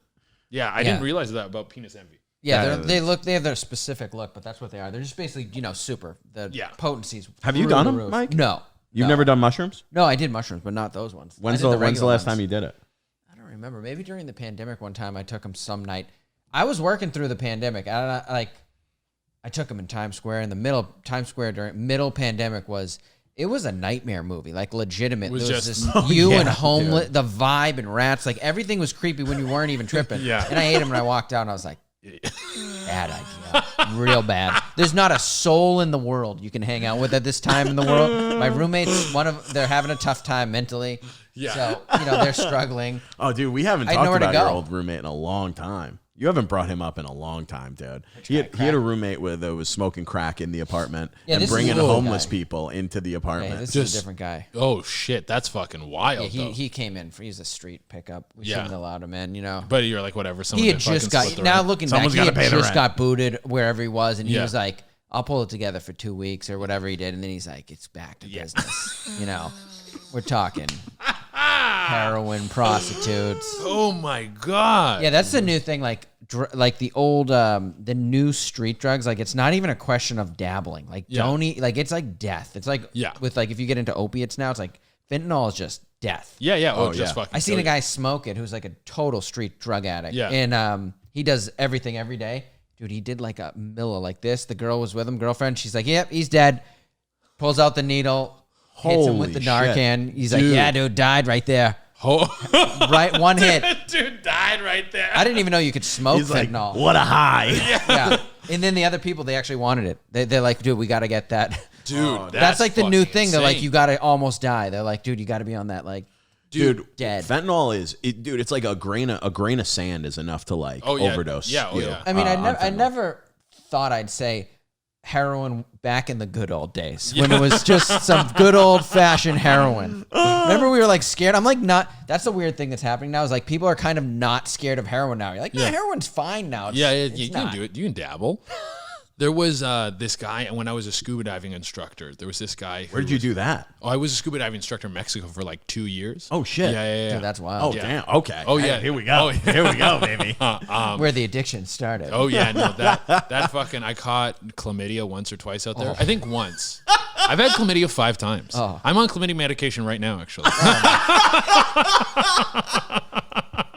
Yeah, I didn't realize that about penis envy. Yeah, they have their specific look, but that's what they are. They're just basically, super. The potencies. Have you done them, Mike? No. You've never done mushrooms? No, I did mushrooms, but not those ones. When's the last time you did it? I don't remember. Maybe during the pandemic one time I took them some night. I was working through the pandemic. I I took him in Times Square in the middle. Times Square during middle pandemic it was a nightmare movie, like legitimate. Was there was just- this and homeless, the vibe and rats, like everything was creepy when you weren't even tripping. Yeah. And I ate him and I walked out and I was like, bad idea, real bad. There's not a soul in the world you can hang out with at this time in the world. My roommates, they're having a tough time mentally. Yeah. So they're struggling. Oh, dude, we haven't I had talked nowhere to about your go. old roommate in a long time. You haven't brought him up in a long time, dude. He had a roommate that was smoking crack in the apartment Yeah, and this is bringing a little homeless guy. people into the apartment. Hey, this is Just- a different guy. Oh shit, that's fucking wild. Yeah, though. he came in. He's a street pickup. We Yeah. shouldn't have allowed him in. But you're like whatever. He had just got now looking Someone's back. He gotta had pay the just rent. got booted wherever he was, and he Yeah. was like, "I'll pull it together for 2 weeks or whatever he did." And then he's like, "It's back to business." We're talking heroin, prostitutes. Oh my god. Yeah, that's the new thing. Like the old, the new street drugs. Like it's not even a question of dabbling. Like Yeah. don't eat. Like it's like death. It's like Yeah. with like if you get into opiates now, it's like fentanyl is just death. Yeah, yeah. Oh, Oh, just yeah. fucking. I seen kill a you. guy smoke it who's like a total street drug addict. Yeah. And he does everything every day. Dude, he did like a Miller like this. The girl was with him, girlfriend. She's like, "Yep, he's dead." Pulls out the needle, hits him with the Holy shit. Narcan. He's Dude. like, "Yeah, dude, died right there." Oh, Right, one hit. dude died right there. I didn't even know you could smoke He's like, fentanyl. what a high. Yeah. And then the other people, they actually wanted it. They're like, "Dude, we got to get that." Dude, That's like the new fucking thing. They're like, insane. "You got to almost die." They're like, "Dude, you got to be on that." Like, Dude, dead. fentanyl dude, it's like a grain of sand is enough to like Oh, yeah. overdose. Yeah, oh, you, yeah. I mean, on I fentanyl. never thought I'd say heroin back in the good old days when it was just some good old fashioned heroin. Remember we were like scared? I'm like not. That's the weird thing that's happening now is like people are kind of not scared of heroin now. You're like, Yeah. heroin's fine now. It's, Yeah, it's you can not. do it. You can dabble. There was this guy, and when I was a scuba diving instructor, there was this guy. Where did you do that? Oh, I was a scuba diving instructor in Mexico for like 2 years. Oh shit. Yeah, yeah, yeah. Dude, that's Oh wild. Yeah. damn. Okay. Oh, Hey, yeah. here we go. Oh, Here we go, baby. Where the addiction started. Oh yeah, no, that fucking. I caught chlamydia once or twice out there. I think once. I've had chlamydia 5 times. Oh. I'm on chlamydia medication right now, actually.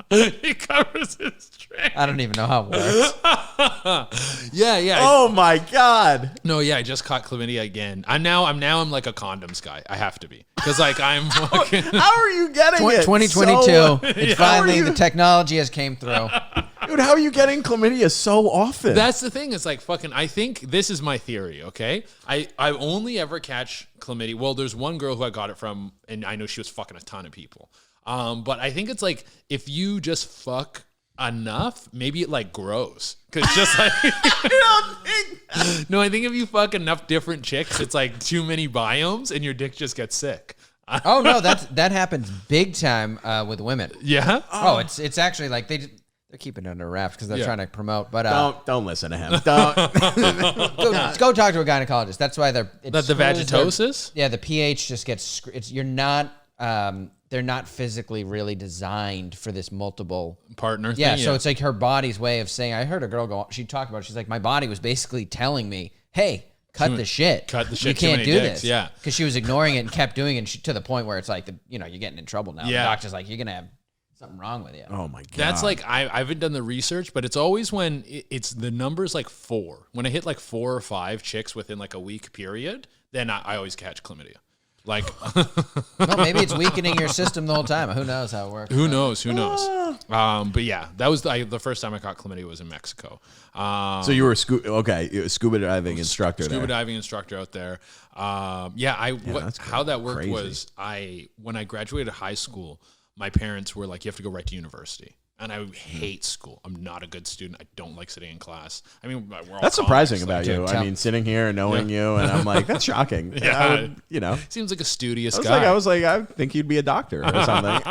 He covers his tracks. I don't even know how it works. Yeah, yeah. Oh my god. No, yeah, I just caught chlamydia again. I'm like a condoms guy. I have to be because like I'm fucking. How are you getting it? 2022. So- It's How are finally you- the technology has came through. Dude, how are you getting chlamydia so often? That's the thing. It's like fucking. I think this is my theory. Okay, I only ever catch chlamydia. Well, there's one girl who I got it from, and I know she was fucking a ton of people. But I think it's like if you just fuck enough, maybe it like grows. Cause just like no, I think if you fuck enough different chicks, it's like too many biomes, and your dick just gets sick. Oh no, that happens big time with women. Yeah. Oh, it's actually like they're keeping it under wraps because they're Yeah. trying to promote. But don't listen to him. Don't. go talk to a gynecologist. That's why they're That the vagitosis. Yeah, the pH just gets. You're not. They're not physically really designed for this multiple. Partner. Yeah, Thing, so it's like her body's way of saying. I heard a girl go. She talked about it. She's like, my body was basically telling me, "Hey, cut the shit. cut the shit, You too can't many do dicks." this." Yeah. because she was ignoring it and kept doing it and to the point where it's like, you're getting in trouble now. Yeah. The doctor's like, you're gonna have something wrong with you. Oh my god. That's like I haven't done the research, but it's always when it's the numbers like 4. When I hit like 4 or 5 chicks within like a week period, then I always catch chlamydia. Like Well, maybe it's weakening your system the whole time. Who knows how it works? who knows? Who knows? But yeah, that was the first time I caught chlamydia was in Mexico. So you were you were a scuba diving instructor Scuba there. diving instructor out there. that's How that worked crazy. was when I graduated high school, my parents were like, you have to go right to university. And I hate school. I'm not a good student. I don't like sitting in class. I mean, we're all That's surprising comics, like, about you. tell- I mean, sitting here and knowing Yeah. you, and I'm like, that's shocking. Yeah. I would, seems like a studious I was guy. like, I think you'd be a doctor or something.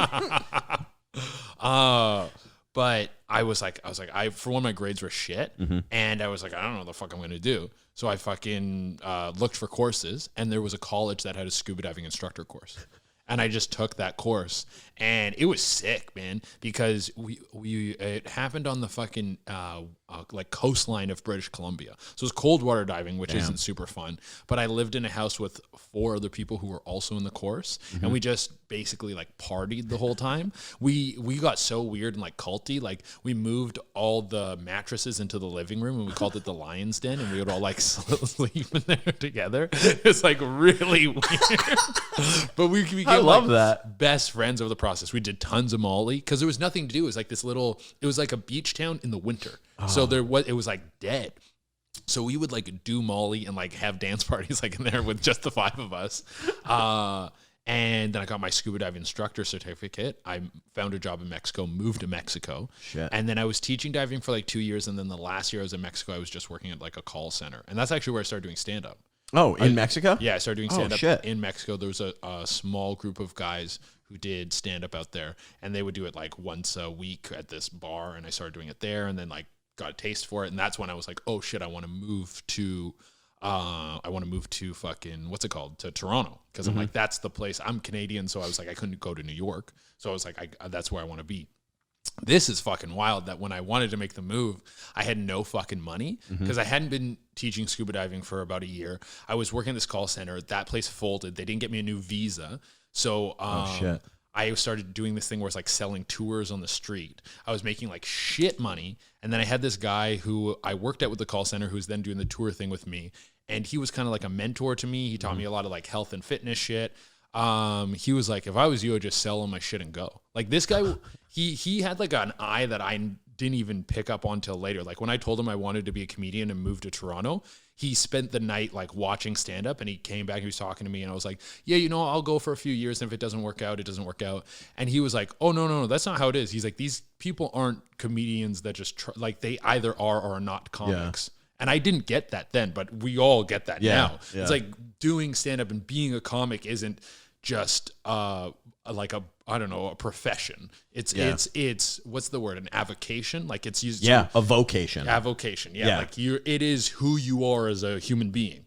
But I was like, for one, my grades were shit, and I was like, I don't know what the fuck I'm gonna do. So I fucking looked for courses, and there was a college that had a scuba diving instructor course, And I just took that course, and it was sick, man, because it happened on the fucking like coastline of British Columbia. So it was cold water diving, which isn't super fun. But I lived in a house with 4 other people who were also in the course, and we just basically like partied the whole time. We got so weird and like culty. Like we moved all the mattresses into the living room, and we called it the Lion's Den, and we would all like sleep in there together. It's like really weird, but we became love like that. best friends over the process. We did tons of Molly because there was nothing to do. It was like this little. It was like a beach town in the winter, so it was like dead. So we would like do Molly and like have dance parties like in there with just the 5 of us. And then I got my scuba dive instructor certificate. I found a job in Mexico, moved to Mexico. Shit. And then I was teaching diving for like 2 years. And then the last year I was in Mexico, I was just working at like a call center. And that's actually where I started doing stand-up. Oh, in Mexico? Yeah, I started doing stand-up shit. in Mexico. There was a small group of guys who did stand-up out there. And they would do it like once a week at this bar. And I started doing it there and then like got a taste for it. And that's when I was like, oh shit, I want to move to fucking, what's it called? To Toronto. Because I'm like, that's the place. I'm Canadian. So I was like, I couldn't go to New York. So I was like, that's where I want to be. This is fucking wild that when I wanted to make the move, I had no fucking money because I hadn't been teaching scuba diving for about a year. I was working at this call center. That place folded. They didn't get me a new visa. So I started doing this thing where it's like selling tours on the street. I was making like shit money. And then I had this guy who I worked at with the call center who was then doing the tour thing with me. And he was kind of like a mentor to me. He taught me a lot of like health and fitness shit. He was like, if I was you, I'd just sell all my shit and go. Like this guy, he had like an eye that I didn't even pick up on till later. Like when I told him I wanted to be a comedian and move to Toronto, he spent the night like watching stand up and he came back, he was talking to me and I was like, yeah, you know, I'll go for a few years. And if it doesn't work out, it doesn't work out. And he was like, oh no, that's not how it is. He's like, these people aren't comedians that just like they either are or are not comics. Yeah. And I didn't get that then, but we all get that now. Yeah. It's like doing stand up and being a comic isn't just like a, I don't know, a profession. It's what's the word? An avocation? Like it's used a vocation. Avocation. Yeah. Like it is who you are as a human being.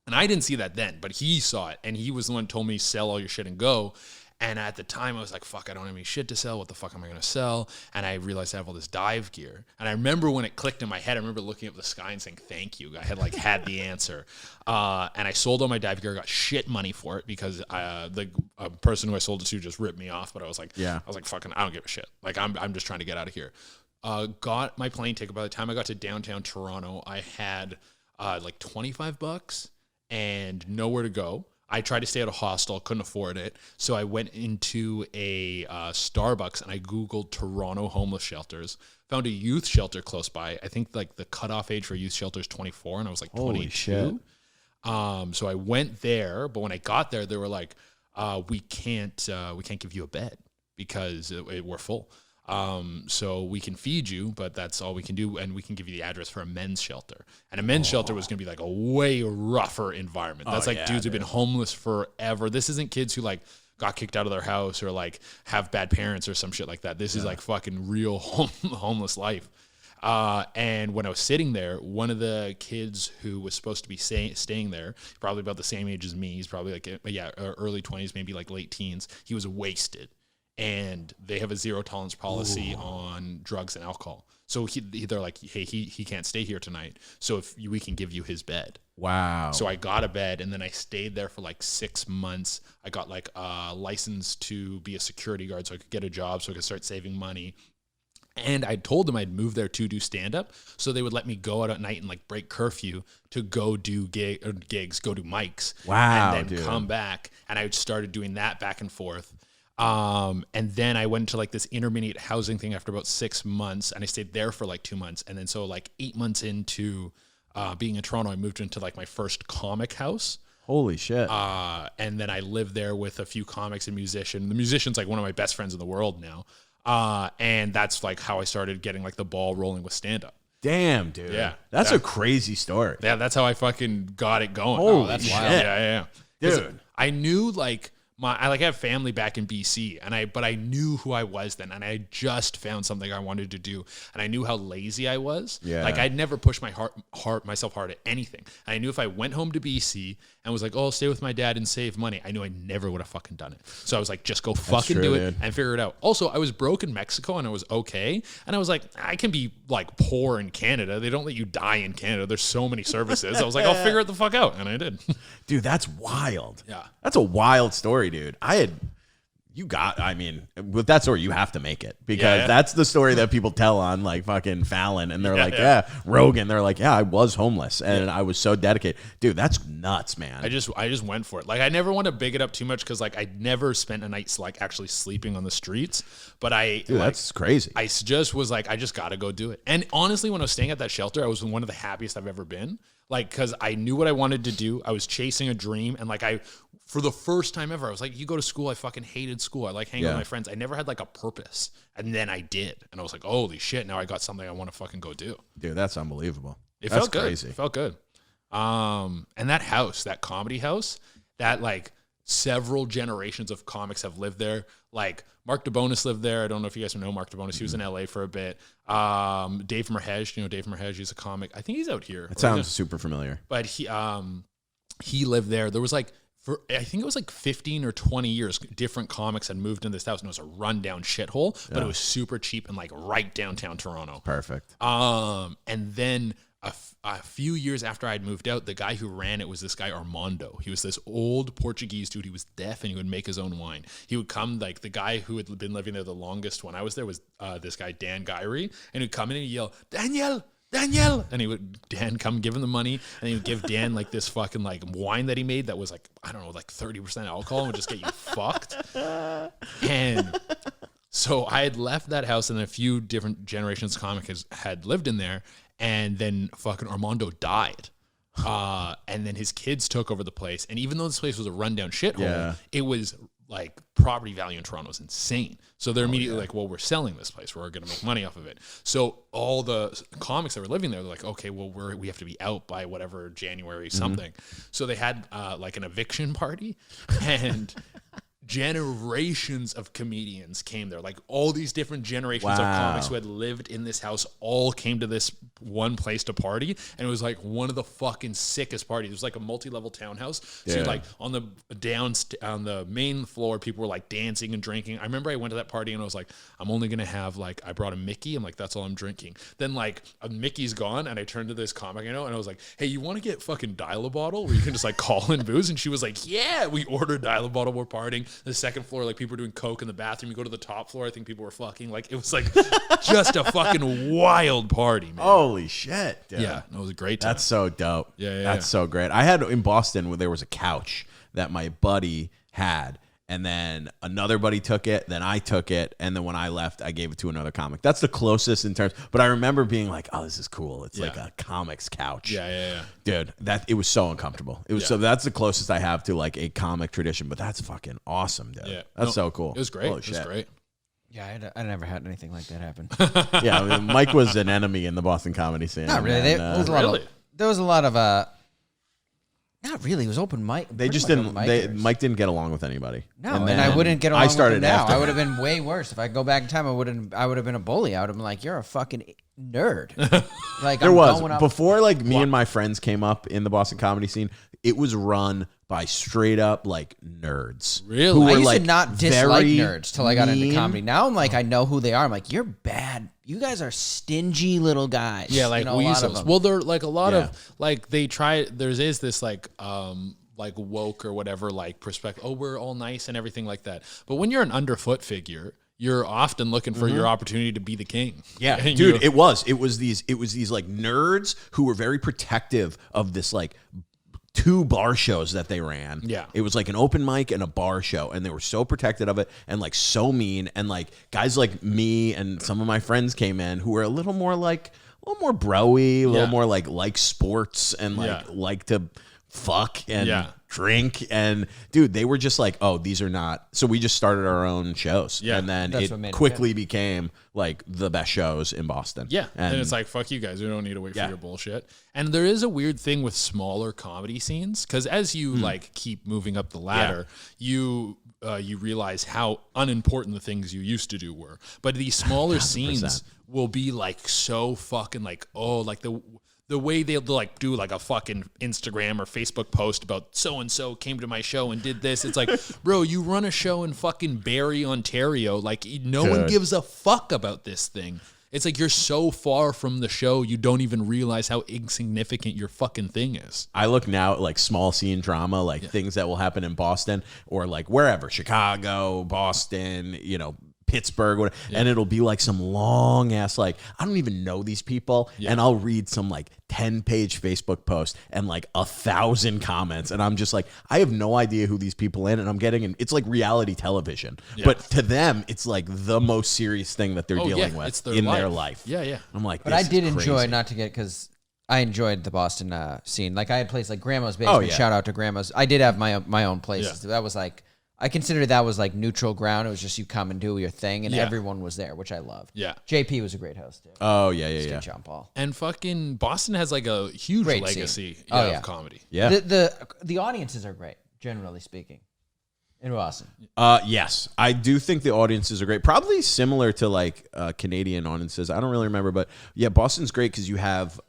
And I didn't see that then, but he saw it and he was the one who told me sell all your shit and go. And at the time I was like, fuck, I don't have any shit to sell. What the fuck am I going to sell? And I realized I have all this dive gear. And I remember when it clicked in my head, I remember looking up the sky and saying, thank you. I had like had the answer. And I sold all my dive gear, got shit money for it because the person who I sold it to just ripped me off. But I was like, fucking, I don't give a shit. Like I'm just trying to get out of here. Got my plane ticket. By the time I got to downtown Toronto, I had like $25 and nowhere to go. I tried to stay at a hostel, couldn't afford it. So I went into a Starbucks and I Googled Toronto homeless shelters, found a youth shelter close by. I think like the cutoff age for a youth shelter is 24 and I was like 22. Holy shit. So I went there, but when I got there, they were like, we can't give you a bed because we're full. So we can feed you, but that's all we can do. And we can give you the address for a men's shelter. And a men's shelter was going to be like a way rougher environment. That's dudes who've been homeless forever. This isn't kids who like got kicked out of their house or like have bad parents or some shit like that. This is like fucking real homeless life. And when I was sitting there, one of the kids who was supposed to be staying there, probably about the same age as me, he's probably like, early 20s, maybe like late teens. He was wasted. And they have a zero tolerance policy on drugs and alcohol. So they're like, hey, he can't stay here tonight. So we can give you his bed. Wow. So I got a bed and then I stayed there for like 6 months. I got like a license to be a security guard so I could get a job so I could start saving money. And I told them I'd move there to do stand-up. So they would let me go out at night and like break curfew to go do gigs, go do mics. Wow, and then come back. And I started doing that back and forth. And then I went to like this intermediate housing thing after about 6 months and I stayed there for like 2 months. And then so like 8 months into being in Toronto, I moved into like my first comic house. Holy shit. And then I lived there with a few comics and musicians. The musician's like one of my best friends in the world now. And that's like how I started getting like the ball rolling with stand-up. Damn, dude. Yeah. That's a crazy story. Yeah, that's how I fucking got it going. Holy that's shit. wild. Yeah. Dude. I knew like I have family back in BC, but I knew who I was then, and I had just found something I wanted to do, and I knew how lazy I was. Yeah. Like I'd never pushed myself hard at anything. And I knew if I went home to BC and was like, oh, I'll stay with my dad and save money, I knew I never would have fucking done it. So I was like, just go fucking do it and figure it out. Also, I was broke in Mexico and I was okay, and I was like, I can be like poor in Canada. They don't let you die in Canada. There's so many services. I was like, I'll figure it the fuck out, and I did. Dude, that's wild. Yeah. That's a wild story, dude. With that story, you have to make it because that's the story that people tell on like fucking Fallon. And they're Rogan. They're like, I was homeless and I was so dedicated. Dude, that's nuts, man. I just went for it. Like, I never want to big it up too much because like I never spent a night like actually sleeping on the streets. But that's crazy. I just was like, I just got to go do it. And honestly, when I was staying at that shelter, I was one of the happiest I've ever been. Like, because I knew what I wanted to do. I was chasing a dream. And like, for the first time ever, I was like, you go to school. I fucking hated school. I like hanging with my friends. I never had like a purpose. And then I did. And I was like, holy shit, now I got something I want to fucking go do. Dude, that's unbelievable. It that's felt good. Crazy. It felt good. And that house, that comedy house, that like several generations of comics have lived there. Like Mark DeBonis lived there. I don't know if you guys know Mark DeBonis. He was in LA for a bit. Dave Merhesh, Dave Merhesh, he's a comic. I think he's out here. It sounds super familiar. But he lived there. There was like, I think it was like 15 or 20 years, different comics had moved into this house, and it was a rundown shithole, but it was super cheap and like right downtown Toronto. Perfect. And then a few years after I'd moved out, the guy who ran it was this guy Armando. He was this old Portuguese dude. He was deaf and he would make his own wine. He would come, like the guy who had been living there the longest when I was there was this guy, Dan Gyrie, and he'd come in and he'd yell, Daniel! And Dan come give him the money, and he would give Dan like this fucking like wine that he made that was like, I don't know, like 30% alcohol and would just get you fucked. And so I had left that house, and a few different generations of comics had lived in there, and then fucking Armando died. And then his kids took over the place. And even though this place was a rundown shithole, it was like property value in Toronto was insane. So they're immediately like, well, we're selling this place. We're going to make money off of it. So all the comics that were living there, they're like, okay, well, we have to be out by whatever January something. So they had like an eviction party, and generations of comedians came there. Like all these different generations of comics who had lived in this house all came to this one place to party, and it was like one of the fucking sickest parties. It was like a multi-level townhouse. So like on the main floor, people were like dancing and drinking. I remember I went to that party and I was like, I'm only gonna have like, I brought a Mickey. I'm like, that's all I'm drinking. Then like a Mickey's gone, and I turned to this comic I know, and I was like, hey, you want to get fucking Dial-A-Bottle where you can just like call in booze? And she was like, yeah. We ordered Dial-A-Bottle. We're partying. The second floor, like people were doing coke in the bathroom. You go to the top floor, I think people were fucking. Like it was like just a fucking wild party, man. Holy shit, dude. Yeah, it was a great time. That's so dope. Yeah. That's so great. I had in Boston where there was a couch that my buddy had, and then another buddy took it, then I took it, and then when I left, I gave it to another comic. That's the closest in terms, but I remember being like, oh, this is cool. It's like a comics couch. Yeah. Dude, it was so uncomfortable. It was so that's the closest I have to like a comic tradition, but that's fucking awesome, dude. Yeah. That's so cool. It was great. Holy shit. It was great. Yeah, I never had anything like that happen. Yeah, I mean, Mike was an enemy in the Boston comedy scene. Not really. There was a lot of not really. It was open mic. They just didn't. Mike didn't get along with anybody. No, and I wouldn't get along. I started with him now. after. I would have been way worse if I go back in time. I would have been a bully. I would have been like, "You're a fucking nerd." Like there was before, like me and my friends came up in the Boston comedy scene. It was run by straight up like nerds. Really, who I were, used like, to not dislike nerds till I got into mean. comedy. Now I'm like, I know who they are. I'm like, you're bad. You guys are stingy little guys. Yeah, like weasels. Well, they're like a lot of like they try. There is this like woke or whatever like perspective. Oh, we're all nice and everything like that. But when you're an underfoot figure, you're often looking for your opportunity to be the king. Yeah, and dude, it was these like nerds who were very protective of this like 2 bar shows that they ran. Yeah. It was like an open mic and a bar show, and they were so protective of it and like so mean, and like guys like me and some of my friends came in who were a little more broy, a little more like sports and like to fuck and drink. And dude, they were just like, oh, these are not. So we just started our own shows. Yeah. And then That's what made it it quickly became like the best shows in Boston. Yeah. And it's like, fuck you guys. We don't need to wait for your bullshit. And there is a weird thing with smaller comedy scenes, because as you like keep moving up the ladder, you realize how unimportant the things you used to do were. But these smaller scenes will be like so fucking like, oh, like the way they'll like do like a fucking Instagram or Facebook post about so-and-so came to my show and did this. It's like, bro, you run a show in fucking Barrie, Ontario. Like no one gives a fuck about this thing. It's like you're so far from the show, you don't even realize how insignificant your fucking thing is. I look now at like small scene drama, like things that will happen in Boston or like wherever, Chicago, Boston, you know, Pittsburgh, whatever, and it'll be like some long ass, like, I don't even know these people, and I'll read some like 10-page Facebook post and like 1,000 comments, and I'm just like, I have no idea who these people in, and I'm getting it's like reality television, but to them, it's like the most serious thing that they're dealing with their life. Yeah. I'm like, But I did enjoy, not to get, because I enjoyed the Boston scene. Like I had places like Grandma's Basement. Shout out to Grandma's. I did have my own places. That was like, I considered that was like neutral ground. It was just you come and do your thing, and everyone was there, which I loved. Yeah. JP was a great host too. Oh yeah. John Paul. And fucking Boston has like a huge Great legacy scene. of comedy. Yeah. The audiences are great, generally speaking, in Boston. Yes, I do think the audiences are great. Probably similar to like Canadian audiences. I don't really remember, but yeah, Boston's great because you have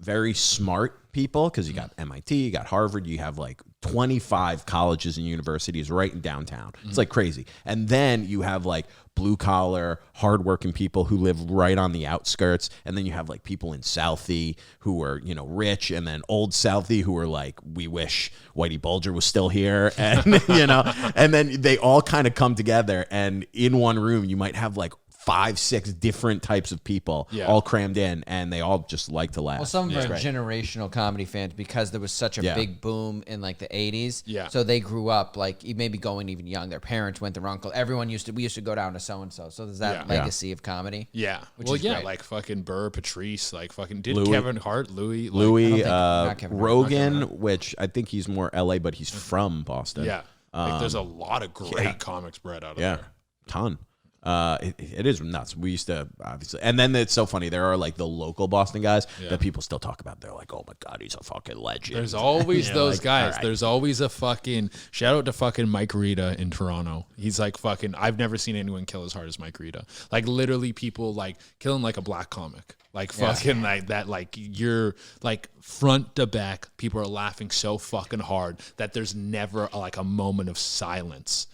very smart people, because you got MIT, you got Harvard, you have like 25 colleges and universities right in downtown. It's like crazy. And then you have like blue collar, hardworking people who live right on the outskirts. And then you have like people in Southie who are, you know, rich, and then old Southie who are like, we wish Whitey Bulger was still here. And, you know, and then they all kind of come together, and in one room, you might have like 5-6 different types of people all crammed in, and they all just like to laugh. Well, some of our generational comedy fans, because there was such a big boom in like the 80s. Yeah. So they grew up like maybe going even young. Their parents went, their uncle. Everyone we used to go down to so-and-so. So there's that legacy of comedy. Yeah. Which is great. Like fucking Burr, Patrice, like fucking Louis. Kevin Hart, Louis, not Kevin Hart. Rogan, which I think he's more LA, but he's from Boston. Yeah. Like there's a lot of great comics bred out of there. Ton. It is nuts. We used to obviously, and then it's so funny. There are like the local Boston guys that people still talk about. They're like, oh my god, he's a fucking legend. There's always those like, guys. right. There's always a fucking shout out to fucking Mike Rita in Toronto. He's like fucking. I've never seen anyone kill as hard as Mike Rita. Like literally, people like killing like a black comic. Like fucking like that. Like you're like front to back. People are laughing so fucking hard that there's never like a moment of silence.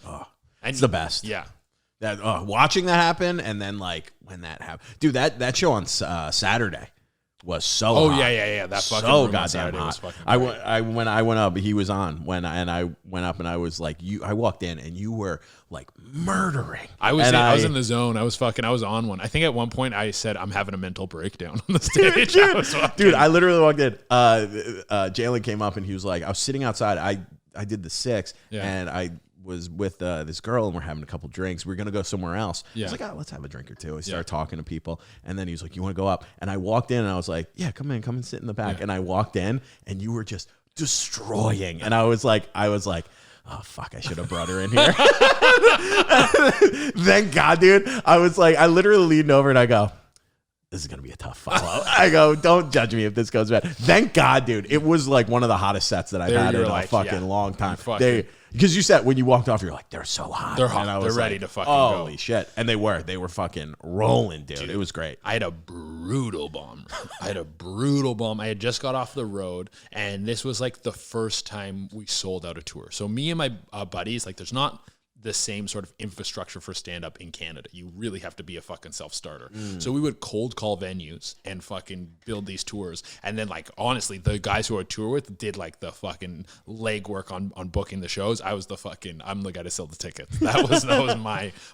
It's the best. Yeah. That watching that happen, and then like when that happened, dude, that show on Saturday was so hot. Yeah. That fucking so room on goddamn Saturday hot. was fucking When I went up, he was on. I went up, and I was like, I walked in, and you were like murdering. I was in the zone. I was on one. I think at one point I said I'm having a mental breakdown on the stage. Dude, I literally walked in. Jalen came up, and he was like, I was sitting outside. I did the 6, and I was with this girl, and we're having a couple drinks. We're gonna go somewhere else. I was like, let's have a drink or two. We started talking to people, and then he was like, you want to go up? And I walked in, and I was like, yeah, come and sit in the back. And I walked in, and you were just destroying. And I was like, oh fuck, I should have brought her in here. Thank God, dude. I was like, I literally leaned over, and I go, this is going to be a tough follow. I go, don't judge me if this goes bad. Thank God, dude. It was like one of the hottest sets that I've had in a fucking long time. Because you said when you walked off, you're like, they're so hot. They're hot. They're ready to fucking go. Holy shit. And they were fucking rolling, dude. It was great. I had a brutal bomb. I had just got off the road, and this was like the first time we sold out a tour. So me and my buddies, like there's not the same sort of infrastructure for stand-up in Canada. You really have to be a fucking self-starter. So we would cold call venues and fucking build these tours. And then like, honestly, the guys who I tour with did like the fucking legwork on booking the shows. I'm the guy to sell the tickets. That was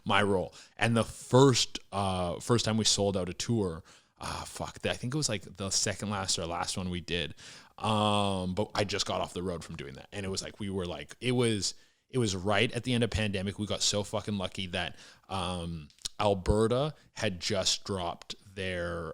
my role. And the first time we sold out a tour, I think it was like the second last or last one we did. But I just got off the road from doing that. And it was like, it was right at the end of pandemic. We got so fucking lucky that Alberta had just dropped their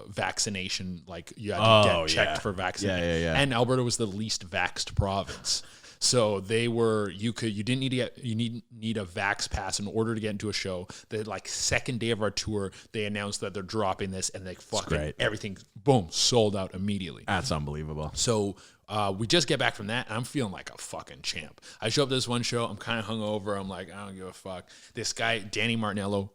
vaccination, like you had to get checked for vaccination. Yeah. And Alberta was the least vaxxed province. So they were, you didn't need to get, you need a vax pass in order to get into a show. The like second day of our tour, they announced that they're dropping this, and like fucking everything, boom, sold out immediately. That's unbelievable. So we just get back from that, and I'm feeling like a fucking champ. I show up to this one show, I'm kind of hungover. I'm like, I don't give a fuck. This guy, Danny Martinello,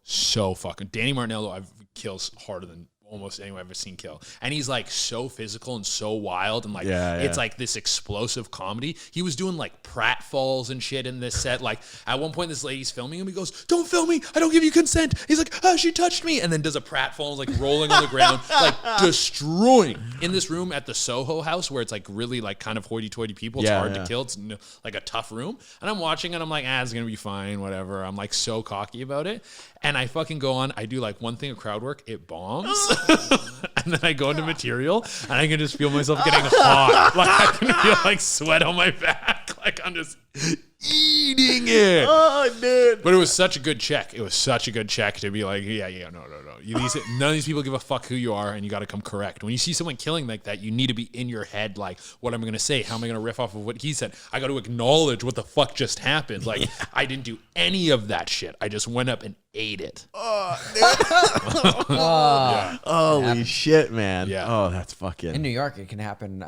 Danny Martinello, I've kills harder than almost anyone I've ever seen kill. And he's like so physical and so wild, and like it's like this explosive comedy. He was doing like pratfalls and shit in this set. Like at one point this lady's filming him, he goes, "Don't film me, I don't give you consent." He's like, "Oh, she touched me," and then does a pratfall, like rolling on the ground, like destroying in this room at the Soho House, where it's like really like kind of hoity-toity people. It's hard to kill. It's like a tough room. And I'm watching and I'm like, it's gonna be fine, whatever. I'm like so cocky about it. And I fucking go on, I do like one thing of crowd work, it bombs. And then I go into material and I can just feel myself getting hot. Like I can feel like sweat on my back. Like I'm just eating it. Oh, dude. But it was such a good check. It was such a good check to be like, no. None of these people give a fuck who you are, and you got to come correct. When you see someone killing like that, you need to be in your head like, what am I going to say? How am I going to riff off of what he said? I got to acknowledge what the fuck just happened. Like, I didn't do any of that shit. I just went up and ate it. Holy shit, man. Yeah. Oh, that's fucking... In New York, it can happen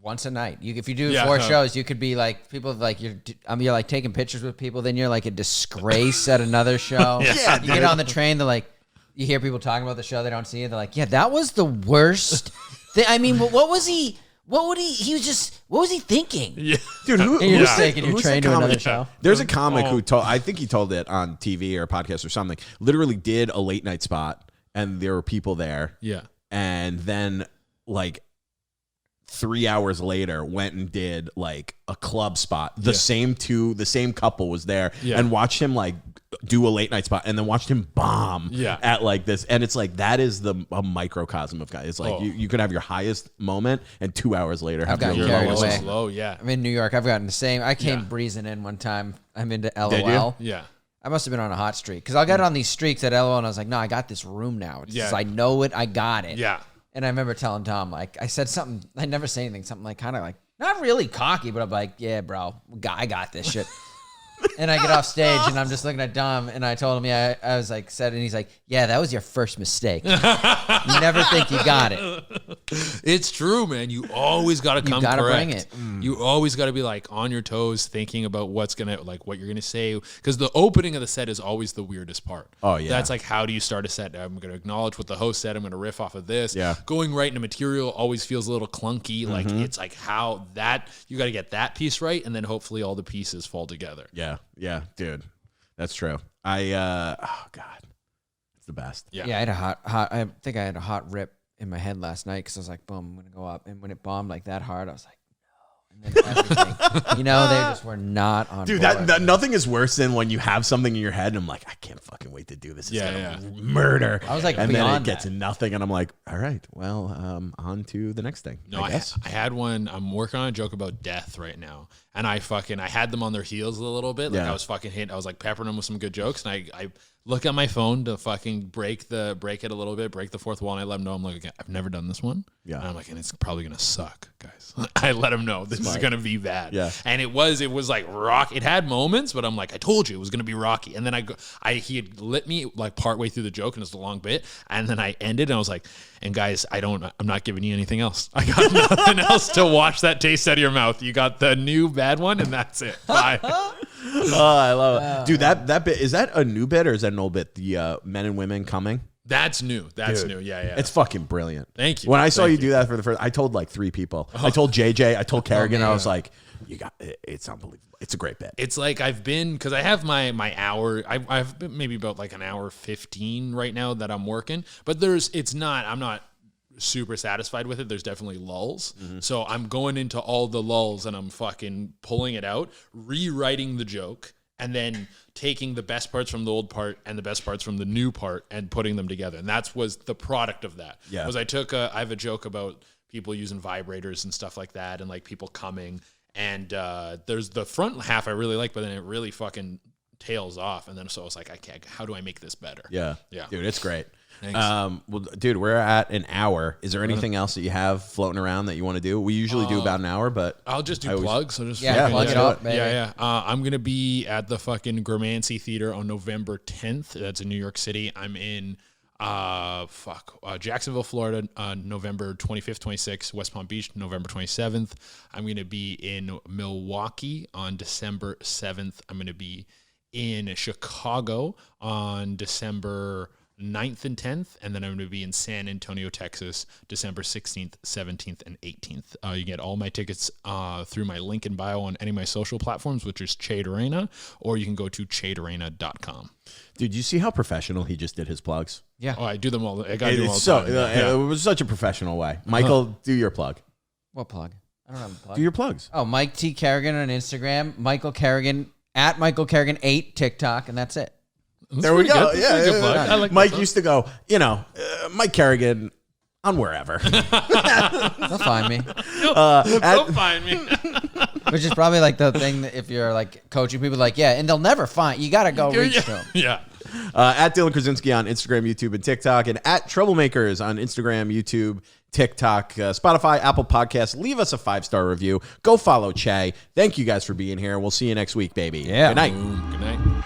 once a night. If you do 4 shows, you could be like, people like, you're like taking pictures with people, then you're like a disgrace at another show. You get on the train, they're like, you hear people talking about the show, they don't see it, they're like, yeah, that was the worst thing. I mean, what was he thinking? Yeah. Dude, And you're just taking your train to another show. There's a comic who told, I think he told it on TV or a podcast or something, literally did a late night spot, and there were people there. Yeah. And then like 3 hours later went and did like a club spot. The same couple was there and watched him like do a late night spot, and then watched him bomb at like this. And it's like, that is a microcosm of guys. It's like you could have your highest moment and 2 hours later have your carried away. Slow, yeah. I'm in New York. I've gotten the same. I came breezing in one time. I'm into LOL. Did you? Yeah. I must have been on a hot streak, because I'll get on these streaks at LOL, and I was like, no, I got this room now. It's just, I know it. I got it. Yeah. And I remember telling Tom, like, I said something, I never say anything, something like kind of like, not really cocky, but I'm like, yeah, bro, I got this shit. And I get off stage, and I'm just looking at Dom, and I told him, I was like, said it, and he's like, yeah, that was your first mistake. You never think you got it. It's true, man. You always got to come correct. Bring it. You always got to be like on your toes, thinking about what you're going to say. Because the opening of the set is always the weirdest part. Oh, yeah. That's like, how do you start a set? I'm going to acknowledge what the host said. I'm going to riff off of this. Yeah. Going right into material always feels a little clunky. Like, it's like how that, you got to get that piece right, and then hopefully all the pieces fall together. Yeah, dude, that's true. oh God, it's the best. Yeah, I had a hot. I think I had a hot rip in my head last night, because I was like, boom, I'm gonna go up, and when it bombed like that hard, I was like, no. And then everything, they just were not on. Dude, board. that nothing is worse than when you have something in your head, and I'm like, I can't fucking wait to do this. It's gonna murder. I was like, and then it gets that. nothing, and I'm like, all right, well, on to the next thing. No, I guess. I had one. I'm working on a joke about death right now, and I had them on their heels a little bit. Like I was I was like peppering them with some good jokes, and I look at my phone to fucking break it a little bit, break the fourth wall, and I let them know, I'm like, okay, I've never done this one. Yeah. And I'm like, and it's probably gonna suck, guys. I let them know this is gonna be bad. Yeah. And it was like rock. It had moments, but I'm like, I told you it was gonna be rocky. And then he had lit me like partway through the joke, and it's a long bit. And then I ended, and I was like, and guys, I'm not giving you anything else. I got nothing else to wash that taste out of your mouth. You got the new bad one, and that's it. Bye. Oh, I love it. Dude, that bit, is that a new bit or is that an old bit? The men and women coming? That's new. That's Dude, new. Yeah. It's fucking brilliant. Thank you. When I saw you do that for the first, I told like 3 people. I told JJ, I told Kerrigan, I was like, you got it. It's unbelievable. It's a great bit. It's like because I have my hour. I've been maybe about like an hour 15 right now that I'm working, but I'm not super satisfied with it. There's definitely lulls. So I'm going into all the lulls, and I'm fucking pulling it out, rewriting the joke, and then taking the best parts from the old part and the best parts from the new part and putting them together. And that was the product of that. Yeah. Was I have a joke about people using vibrators and stuff like that, and like people coming, and there's the front half I really like, but then it really fucking tails off. And then so I was like, how do I make this better? Yeah. Dude, it's great. Thanks. Well, dude, we're at an hour. Is there anything else that you have floating around that you want to do? We usually do about an hour, but I'll just do I always- plugs. So just plug it up, baby. Yeah. I'm gonna be at the fucking Gramercy Theater on November 10th. That's in New York City. I'm in Jacksonville, Florida, November 25th, 26th. West Palm Beach, November 27th. I'm gonna be in Milwaukee on December 7th. I'm gonna be in Chicago on December 9th and 10th, and then I'm going to be in San Antonio, Texas, December 16th, 17th, and 18th. You get all my tickets through my link in bio on any of my social platforms, which is Che Durena, or you can go to chedurena.com. Dude, you see how professional he just did his plugs? Yeah. Oh, I do them all. I got to do them all the So time. Yeah. it was such a professional way. Michael, do your plug. What plug? I don't have a plug. Do your plugs. Oh, Mike T. Kerrigan on Instagram. Michael Kerrigan at Michael Kerrigan 8 TikTok, and that's it. That's There we pretty go. good. Yeah, That's a good yeah, plug. yeah. I like Mike that. used to go, Mike Kerrigan on wherever. They'll find me. Don't find me. Which is probably like the thing that if you're like coaching people, like, yeah, and they'll never find you. Got to go reach them. Yeah. At Dylan Krasinski on Instagram, YouTube, and TikTok, and at Troublemakers on Instagram, YouTube, TikTok, Spotify, Apple Podcasts. Leave us a 5-star review. Go follow Che. Thank you guys for being here. We'll see you next week, baby. Yeah. Good night. Boom. Good night.